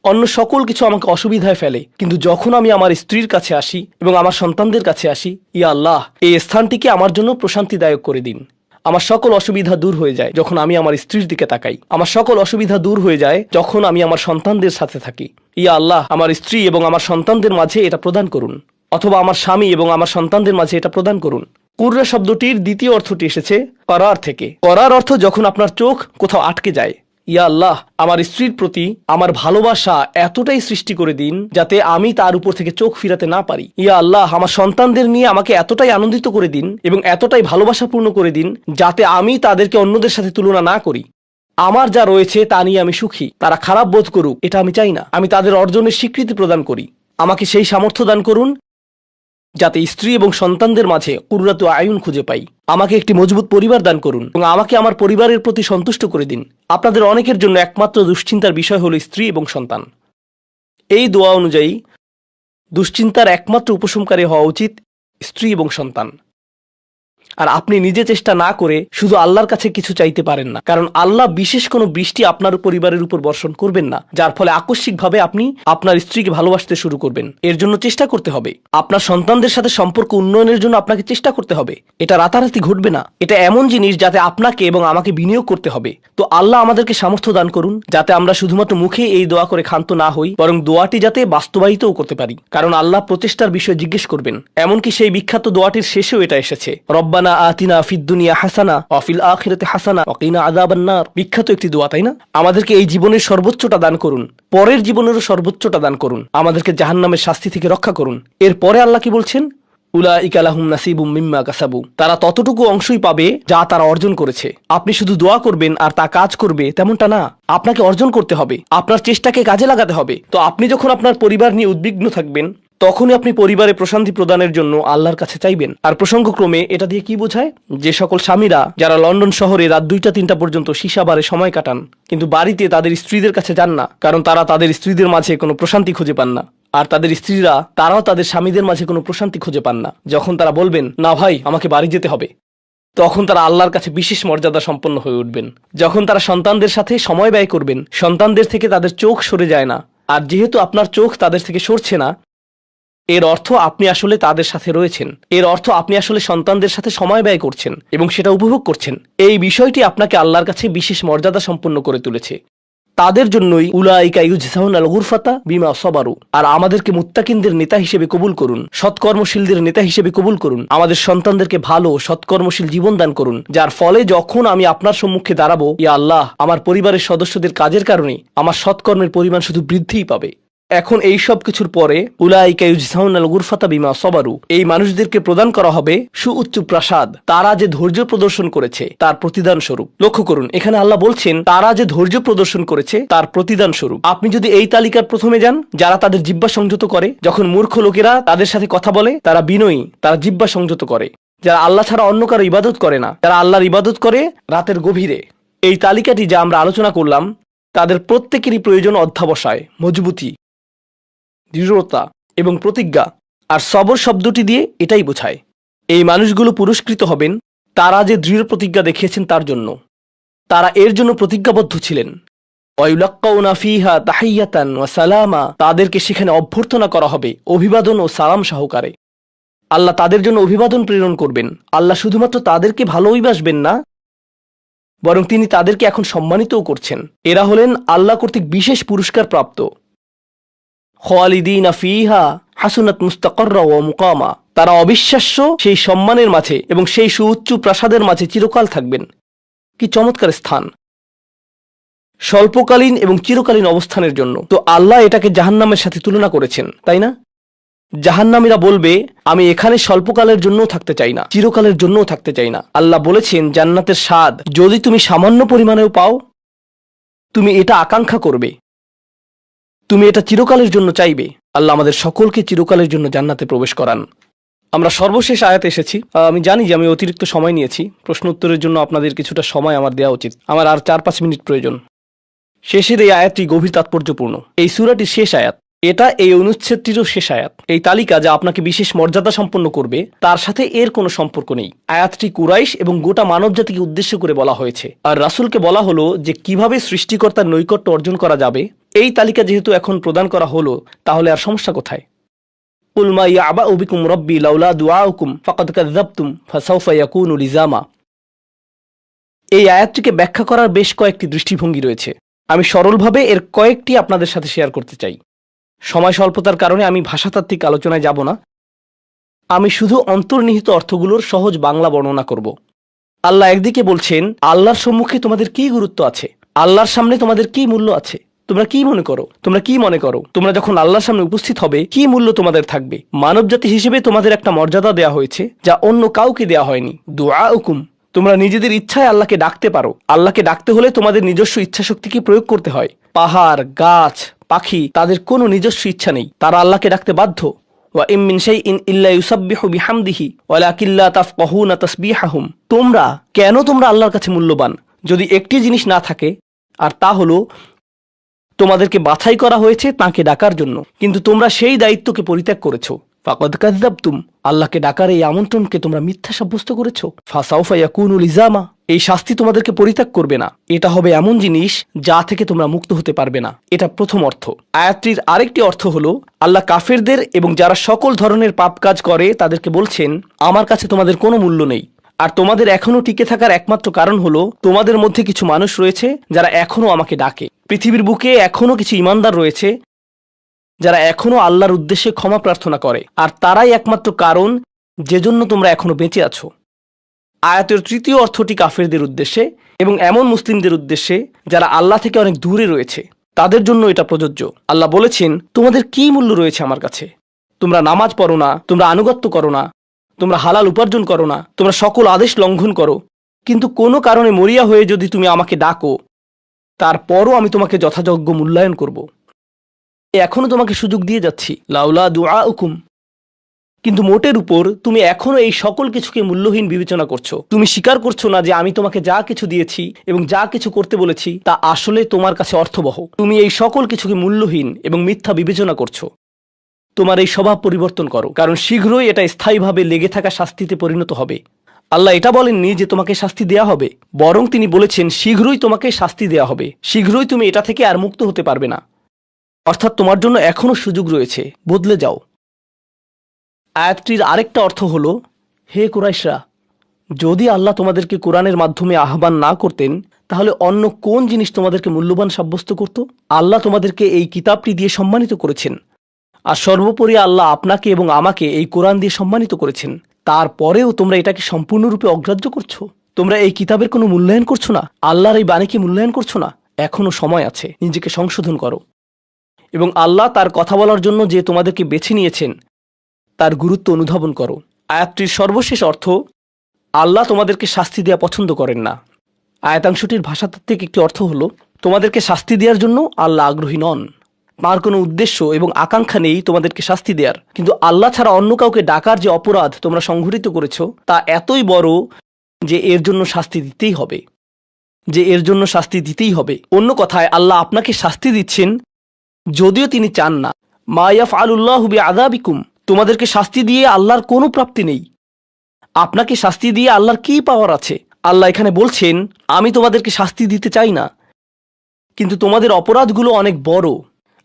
অন্য সকল কিছু আমাকে অসুবিধায় ফেলে, কিন্তু যখন আমি আমার স্ত্রীর কাছে আসি এবং আমার সন্তানদের কাছে আসি, ইয়া আল্লাহ, এই স্থানটিকে আমার জন্য প্রশান্তিদায়ক করে দিন। আমার সকল অসুবিধা দূর হয়ে যায় যখন আমি আমার স্ত্রীর দিকে তাকাই। আমার সকল অসুবিধা দূর হয়ে যায় যখন আমি আমার সন্তানদের সাথে থাকি। ইয়া আল্লাহ, আমার স্ত্রী এবং আমার সন্তানদের মাঝে এটা প্রদান করুন, অথবা আমার স্বামী এবং আমার সন্তানদের মাঝে এটা প্রদান করুন। কুররা শব্দটির দ্বিতীয় অর্থটি এসেছে করার থেকে। করার অর্থ যখন আপনার চোখ কোথাও আটকে যায়। ইয়া আল্লাহ, আমার স্ত্রীর প্রতি আমার ভালোবাসা এতটাই সৃষ্টি করে দিন যাতে আমি তার উপর থেকে চোখ ফিরাতে না পারি। ইয়া আল্লাহ, আমার সন্তানদের নিয়ে আমাকে এতটাই আনন্দিত করে দিন এবং এতটাই ভালোবাসাপূর্ণ করে দিন যাতে আমি তাদেরকে অন্যদের সাথে তুলনা না করি। আমার যা রয়েছে তা নিয়ে আমি সুখী। তারা খারাপ বোধ করুক, এটা আমি চাই না। আমি তাদের অর্জনের স্বীকৃতি প্রদান করি। আমাকে সেই সামর্থ্য দান করুন যাতে স্ত্রী এবং সন্তানদের মাঝে কুররাতু আয়ুন খুঁজে পাই। আমাকে একটি মজবুত পরিবার দান করুন এবং আমাকে আমার পরিবারের প্রতি সন্তুষ্ট করে দিন। আপনাদের অনেকের জন্য একমাত্র দুশ্চিন্তার বিষয় হলো স্ত্রী এবং সন্তান। এই দোয়া অনুযায়ী দুশ্চিন্তার একমাত্র উপশমকারী হওয়া উচিত স্ত্রী এবং সন্তান। আর আপনি নিজে চেষ্টা না করে শুধু আল্লাহর কাছে কিছু চাইতে পারেন না, কারণ আল্লাহ বিশেষ কোনো বৃষ্টি আপনার পরিবারের উপর বর্ষণ করবেন না যার ফলে আকস্মিকভাবে আপনি আপনার স্ত্রীকে ভালোবাসতে শুরু করবেন। এর জন্য চেষ্টা করতে হবে। আপনার সন্তানদের সাথে সম্পর্ক উন্নয়নের জন্য আপনাকে চেষ্টা করতে হবে। এটা রাতারাতি ঘটবে না। এটা এমন জিনিস যাতে আপনাকে এবং আমাকে বিনিয়োগ করতে হবে। তো আল্লাহ আমাদেরকে সামর্থ্য দান করুন যাতে আমরা শুধুমাত্র মুখে এই দোয়া করে ক্ষান্ত না হই, বরং দোয়াটি যাতে বাস্তবায়িতও করতে পারি, কারণ আল্লাহ প্রচেষ্টার বিষয়ে জিজ্ঞেস করবেন। এমনকি সেই বিখ্যাত দোয়াটির শেষেও এটা এসেছে, রব্বানা আতিনা ফিদ দুনিয়া হাসানা ওয়া ফিল আখিরাতি হাসানা ওয়া কিনা আযাবান নার। বিখ্যাত একটি দোয়া, তাই না? আমাদেরকে এই জীবনের সর্বোচ্চটা দান করুন, পরের জীবনেরও সর্বোচ্চটা দান করুন, আমাদেরকে জাহান্নামের শাস্তি থেকে রক্ষা করুন। এরপরে আল্লাহ কি বলছেন? উলাইকা লাহুম নাসিবুম মিম্মা কাসাবু, তারা ততটুকু অংশই পাবে যা তারা অর্জন করেছে। আপনি শুধু দোয়া করবেন আর তা কাজ করবে তেমনটা না। আপনাকে অর্জন করতে হবে, আপনার চেষ্টাকে কাজে লাগাতে হবে। তো আপনি যখন আপনার পরিবার নিয়ে উদ্বিগ্ন থাকবেন তখনই আপনি পরিবারে প্রশান্তি প্রদানের জন্য আল্লাহর কাছে চাইবেন। আর প্রসঙ্গক্রমে এটা দিয়ে কি বোঝায়? যে সকল স্বামীরা যারা লন্ডন শহরে রাত 2টা-3টা পর্যন্ত সীসা বারে সময় কাটান কিন্তু বাড়িতে তাদের স্ত্রীদের কাছে যান না, কারণ তারা তাদের স্ত্রীদের মাঝে কোনো প্রশান্তি খুঁজে পান না, আর তাদের স্ত্রীরা তারাও তাদের স্বামীদের মাঝে কোনো প্রশান্তি খুঁজে পান না, যখন তারা বলবেন না ভাই আমাকে বাড়ি যেতে হবে, তখন তারা আল্লাহর কাছে বিশেষ মর্যাদা সম্পন্ন হয়ে উঠবেন। যখন তারা সন্তানদের সাথে সময় ব্যয় করবেন, সন্তানদের থেকে তাদের চোখ সরে যায় না, আর যেহেতু আপনার চোখ তাদের থেকে সরছে না, এর অর্থ আপনি আসলে তাদের সাথে রয়েছেন। এর অর্থ আপনি আসলে সন্তানদের সাথে সময় ব্যয় করছেন এবং সেটা উপভোগ করছেন। এই বিষয়টি আপনাকে আল্লাহর কাছে বিশেষ মর্যাদা সম্পন্ন করে তুলেছে। তাদের জন্যই উলাইকা ইউজজাউনাল গুরফাতা বিমা সাবারু। আর আমাদেরকে মুত্তাকিনদের নেতা হিসেবে কবুল করুন, সৎকর্মশীলদের নেতা হিসেবে কবুল করুন। আমাদের সন্তানদেরকে ভালো সৎকর্মশীল জীবন দান করুন, যার ফলে যখন আমি আপনার সম্মুখে দাঁড়াবো, ইয়া আল্লাহ, আমার পরিবারের সদস্যদের কাজের কারণে আমার সৎকর্মের পরিমাণ শুধু বৃদ্ধিই পাবে। এখন এই সব কিছুর পরে উলাইকা ইউজজাউনাল গুরফাতা বিমা সাবারু, এই মানুষদেরকে প্রদান করা হবে সুউচ্চ প্রাসাদ, তারা যে ধৈর্য প্রদর্শন করেছে তার প্রতিদান স্বরূপ। লক্ষ্য করুন, এখানে আল্লাহ বলছেন তারা যে ধৈর্য প্রদর্শন করেছে তার প্রতিদান স্বরূপ। আপনি যদি এই তালিকার প্রথমে যান, যারা তাদের জিহ্বা সংযত করে, যখন মূর্খ লোকেরা তাদের সাথে কথা বলে তারা বিনয়ী, তারা জিহ্বা সংযত করে, যারা আল্লাহ ছাড়া অন্য কারো ইবাদত করে না, যারা আল্লাহর ইবাদত করে রাতের গভীরে, এই তালিকাটি যা আমরা আলোচনা করলাম তাদের প্রত্যেকেরই প্রয়োজন অধ্যাবসায়, মজবুতি, দৃঢ়তা এবং প্রতিজ্ঞা। আর সবর শব্দটি দিয়ে এটাই বোঝায়। এই মানুষগুলো পুরস্কৃত হবেন তারা যে দৃঢ় প্রতিজ্ঞা দেখিয়েছেন তার জন্য। তারা এর জন্য প্রতিজ্ঞাবদ্ধ ছিলেন। ওয়ায়ুলাক্কাউনা ফিহা তাহিয়াতান ওয়া সালামা, তাদেরকে সেখানে অভ্যর্থনা করা হবে অভিবাদন ও সালাম সহকারে। আল্লাহ তাদের জন্য অভিবাদন প্রেরণ করবেন। আল্লাহ শুধুমাত্র তাদেরকে ভালোবাসবেন না, বরং তিনি তাদেরকে এখন সম্মানিতও করছেন। এরা হলেন আল্লাহ কর্তৃক বিশেষ পুরস্কার প্রাপ্ত। খালিদিনা ফিহা হাসুনাত মুস্তাকাররা ওয়া মুকামা, তারা অবিশ্বাস্য সেই সম্মানের মাঝে এবং সেই সুউচ্চ প্রাসাদের মাঝে চিরকাল থাকবেন। কি চমৎকার স্থান! স্বল্পকালীন এবং চিরকালীন অবস্থানের জন্য। তো আল্লাহ এটাকে জাহান্নামের সাথে তুলনা করেছেন, তাই না? জাহান্নামীরা বলবে আমি এখানে স্বল্পকালের জন্যও থাকতে চাই না, চিরকালের জন্যও থাকতে চাই না। আল্লাহ বলেছেন জান্নাতের স্বাদ যদি তুমি সামান্য পরিমাণেও পাও, তুমি এটা আকাঙ্ক্ষা করবে, তুমি এটা চিরকালের জন্য চাইবে। আল্লাহ আমাদের সকলকে চিরকালের জন্য জান্নাতে প্রবেশ করান। আমরা সর্বশেষ আয়াতে এসেছি। আমি জানি যে আমি অতিরিক্ত সময় নিয়েছি, প্রশ্ন উত্তরের জন্য আপনাদের কিছুটা সময় আমার দেওয়া উচিত। আমার আর 4-5 মিনিট প্রয়োজন। শেষের এই আয়াতটি গভীর তাৎপর্যপূর্ণ। এই সূরাটির শেষ আয়াত, এটা এই অনুচ্ছেদটিরও শেষ আয়াত। এই তালিকা যা আপনাকে বিশেষ মর্যাদা সম্পন্ন করবে তার সাথে এর কোনো সম্পর্ক নেই। আয়াতটি কুরাইশ এবং গোটা মানবজাতিকে উদ্দেশ্য করে বলা হয়েছে, আর রাসূলকে বলা হলো যে কিভাবে সৃষ্টিকর্তার নৈকট্য অর্জন করা যাবে। এই তালিকা যেহেতু এখন প্রদান করা হলো, তাহলে আর সমস্যা কোথায়? কুল মা ইয়াবাউ বিকুম রাব্বি লাউলা দুআউকুম ফাকাদ কাযযাবতুম ফাসাউফা ইয়াকুনু লিজামা। এই আয়াতটিকে ব্যাখ্যা করার বেশ কয়েকটি দৃষ্টিভঙ্গি রয়েছে। আমি সরলভাবে এর কয়েকটি আপনাদের সাথে শেয়ার করতে চাই। সময় স্বল্পতার কারণে আমি ভাষাতাত্ত্বিক আলোচনায় যাব না। আমি শুধু অন্তর্নিহিত অর্থগুলোর সহজ বাংলা বর্ণনা করব। আল্লাহ একদিকে বলছেন আল্লাহর সম্মুখে তোমাদের কি গুরুত্ব আছে, আল্লাহর সামনে তোমাদের কি মূল্য আছে, তোমরা কি মনে করো, তোমরা যখন আল্লাহর সামনে উপস্থিত হবে কি মূল্য তোমাদের থাকবে। মানবজাতি হিসেবে তোমাদের একটা মর্যাদা দেয়া হয়েছে যা অন্য কাউকে দেয়া হয়নি। দুআউকুম, তোমরা নিজেদের ইচ্ছায় আল্লাহকে ডাকতে পারো। আল্লাহকে ডাকতে হলে তোমাদের নিজস্ব ইচ্ছাশক্তিকে প্রয়োগ করতে হয়। পাহাড়, গাছ, পাখি, তাদের কোনো নিজস্ব ইচ্ছা নেই, তারা আল্লাহকে ডাকতে বাধ্য। ওয়া ইম মিন শাইইন ইল্লা ইউসাব্বিহু বিহামদিহি ওয়ালাকিন লা তাফকাহুনা তাসবিহাহুম। তোমরা আল্লাহর কাছে মূল্যবান যদি একটি জিনিস না থাকে, আর তা হলো তোমাদেরকে বাছাই করা হয়েছে তাকে ডাকার জন্য, কিন্তু তোমরা সেই দায়িত্বকে পরিত্যাগ করেছো। ফাকাদ কাযযাবতুম, আল্লাহকে ডাকার এই আমন্ত্রণকে তোমরা মিথ্যা সাব্যস্ত করেছো। ফাসাউফা ইয়াকুনু লিজামা, এই শাস্তি তোমাদেরকে পরিত্যাগ করবে না। এটা হবে এমন জিনিস যা থেকে তোমরা মুক্ত হতে পারবে না। এটা প্রথম অর্থ। আয়াতটির আরেকটি অর্থ হলো আল্লাহ কাফেরদের এবং যারা সকল ধরনের পাপ কাজ করে তাদেরকে বলছেন আমার কাছে তোমাদের কোনো মূল্য নেই। আর তোমাদের এখনো টিকে থাকার একমাত্র কারণ হলো তোমাদের মধ্যে কিছু মানুষ রয়েছে যারা এখনো আমাকে ডাকে। পৃথিবীর বুকে এখনো কিছু ইমানদার রয়েছে যারা এখনো আল্লাহর উদ্দেশ্যে ক্ষমা প্রার্থনা করে, আর তারাই একমাত্র কারণ যে জন্য তোমরা এখনো বেঁচে আছো। আয়াতের তৃতীয় অর্থটি কাফেরদের উদ্দেশ্যে এবং এমন মুসলিমদের উদ্দেশ্যে যারা আল্লাহ থেকে অনেক দূরে রয়েছে, তাদের জন্য এটা প্রযোজ্য। আল্লাহ বলেছেন তোমাদের কি মূল্য রয়েছে আমার কাছে? তোমরা নামাজ পড়ো না, তোমরা আনুগত্য করো না, তোমরা হালাল উপার্জন করো না, তোমরা সকল আদেশ লঙ্ঘন করো, কিন্তু কোনো কারণে মরিয়া হয়ে যদি তুমি আমাকে ডাকো, তারপরও আমি তোমাকে যথাযোগ্য মূল্যায়ন করব। এখনো তোমাকে সুযোগ দিয়ে যাচ্ছি, লাউলা দুআউকুম, কিন্তু মোটের উপর তুমি এখনো এই সকল কিছুকে মূল্যহীন বিবেচনা করছো। তুমি স্বীকার করছো না যে আমি তোমাকে যা কিছু দিয়েছি এবং যা কিছু করতে বলেছি তা আসলে তোমার কাছে অর্থবহ। তুমি এই সকল কিছুকে মূল্যহীন এবং মিথ্যা বিবেচনা করছো। তোমার এই স্বভাব পরিবর্তন করো, কারণ শীঘ্রই এটা স্থায়ীভাবে লেগে থাকা শাস্তিতে পরিণত হবে। আল্লাহ এটা বলেননি যে তোমাকে শাস্তি দেয়া হবে, বরং তিনি বলেছেন শীঘ্রই তোমাকে শাস্তি দেয়া হবে, শীঘ্রই তুমি এটা থেকে আর মুক্ত হতে পারবে না। অর্থাৎ তোমার জন্য এখনো সুযোগ রয়েছে, বদলে যাও। আয়াতটির আরেকটা অর্থ হলো হে কুরাইশরা, যদি আল্লাহ তোমাদেরকে কোরআনের মাধ্যমে আহ্বান না করতেন তাহলে অন্য কোন জিনিস তোমাদেরকে মূল্যবান সাব্যস্ত করত? আল্লাহ তোমাদেরকে এই কিতাবটি দিয়ে সম্মানিত করেছেন, আর সর্বোপরি আল্লাহ আপনাকে এবং আমাকে এই কোরআন দিয়ে সম্মানিত করেছেন। তারপরেও তোমরা এটাকে সম্পূর্ণরূপে অগ্রাহ্য করছো। তোমরা এই কিতাবের কোনো মূল্যায়ন করছো না, আল্লাহর এই বাণীকে মূল্যায়ন করছো না। এখনো সময় আছে, নিজেকে সংশোধন করো। এবং আল্লাহ তার কথা বলার জন্য যে তোমাদেরকে বেছে নিয়েছেন তার গুরুত্ব অনুধাবন করো। আয়াতটির সর্বশেষ অর্থ, আল্লাহ তোমাদেরকে শাস্তি দেওয়া পছন্দ করেন না। আয়াতাংশটির ভাষাতাত্ত্বিক একটি অর্থ হলো, তোমাদেরকে শাস্তি দেওয়ার জন্য আল্লাহ আগ্রহী নন। তার কোনো উদ্দেশ্য এবং আকাঙ্ক্ষা নেই তোমাদেরকে শাস্তি দেওয়ার। কিন্তু আল্লাহ ছাড়া অন্য কাউকে ডাকার যে অপরাধ তোমরা সংঘটিত করেছ তা এতই বড় যে এর জন্য শাস্তি দিতেই হবে। অন্য কথায় আল্লাহ আপনাকে শাস্তি দিচ্ছেন যদিও তিনি চান না। মা ইয়াফআলুল্লাহু বিআযাবিকুম, তোমাদেরকে শাস্তি দিয়ে আল্লাহর কোনো প্রাপ্তি নেই। আপনাকে শাস্তি দিয়ে আল্লাহর কী পাওয়ার আছে? আল্লাহ এখানে বলছেন, আমি তোমাদেরকে শাস্তি দিতে চাই না, কিন্তু তোমাদের অপরাধগুলো অনেক বড়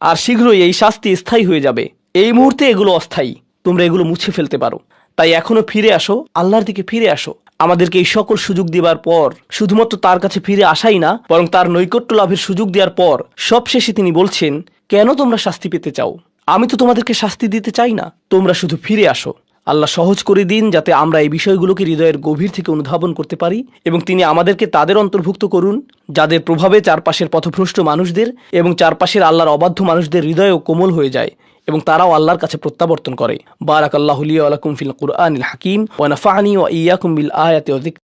আর শীঘ্রই এই শাস্তি স্থায়ী হয়ে যাবে। এই মুহূর্তে এগুলো অস্থায়ী, তোমরা এগুলো মুছে ফেলতে পারো। তাই এখনো ফিরে আসো, আল্লাহর দিকে ফিরে আসো। আমাদেরকে এই সকল সুযোগ দেওয়ার পর শুধুমাত্র তার কাছে ফিরে আসাই না, বরং তার নৈকট্য লাভের সুযোগ দেওয়ার পর সবশেষে তিনি বলছেন, কেন তোমরা শাস্তি পেতে চাও? আমি তো তোমাদেরকে শাস্তি দিতে চাই না, তোমরা শুধু ফিরে আসো। আল্লাহ সহজ করে দিন যাতে আমরা এই বিষয়গুলোকে হৃদয়ের গভীর থেকে অনুধাবন করতে পারি, এবং তিনি আমাদেরকে তাদের অন্তর্ভুক্ত করুন যাদের প্রভাবে চারপাশের পথভ্রষ্ট মানুষদের এবং চারপাশের আল্লাহর অবাধ্য মানুষদের হৃদয়ও কোমল হয়ে যায় এবং তারাও আল্লাহর কাছে প্রত্যাবর্তন করে। বারাকাল্লাহু লি ওয়া লাকুম ফিল কুরআনিল হাকিম ওয়া নাফা'নি ওয়া ইয়্যাকুম বিল আয়াতি ওয়া যিকরিল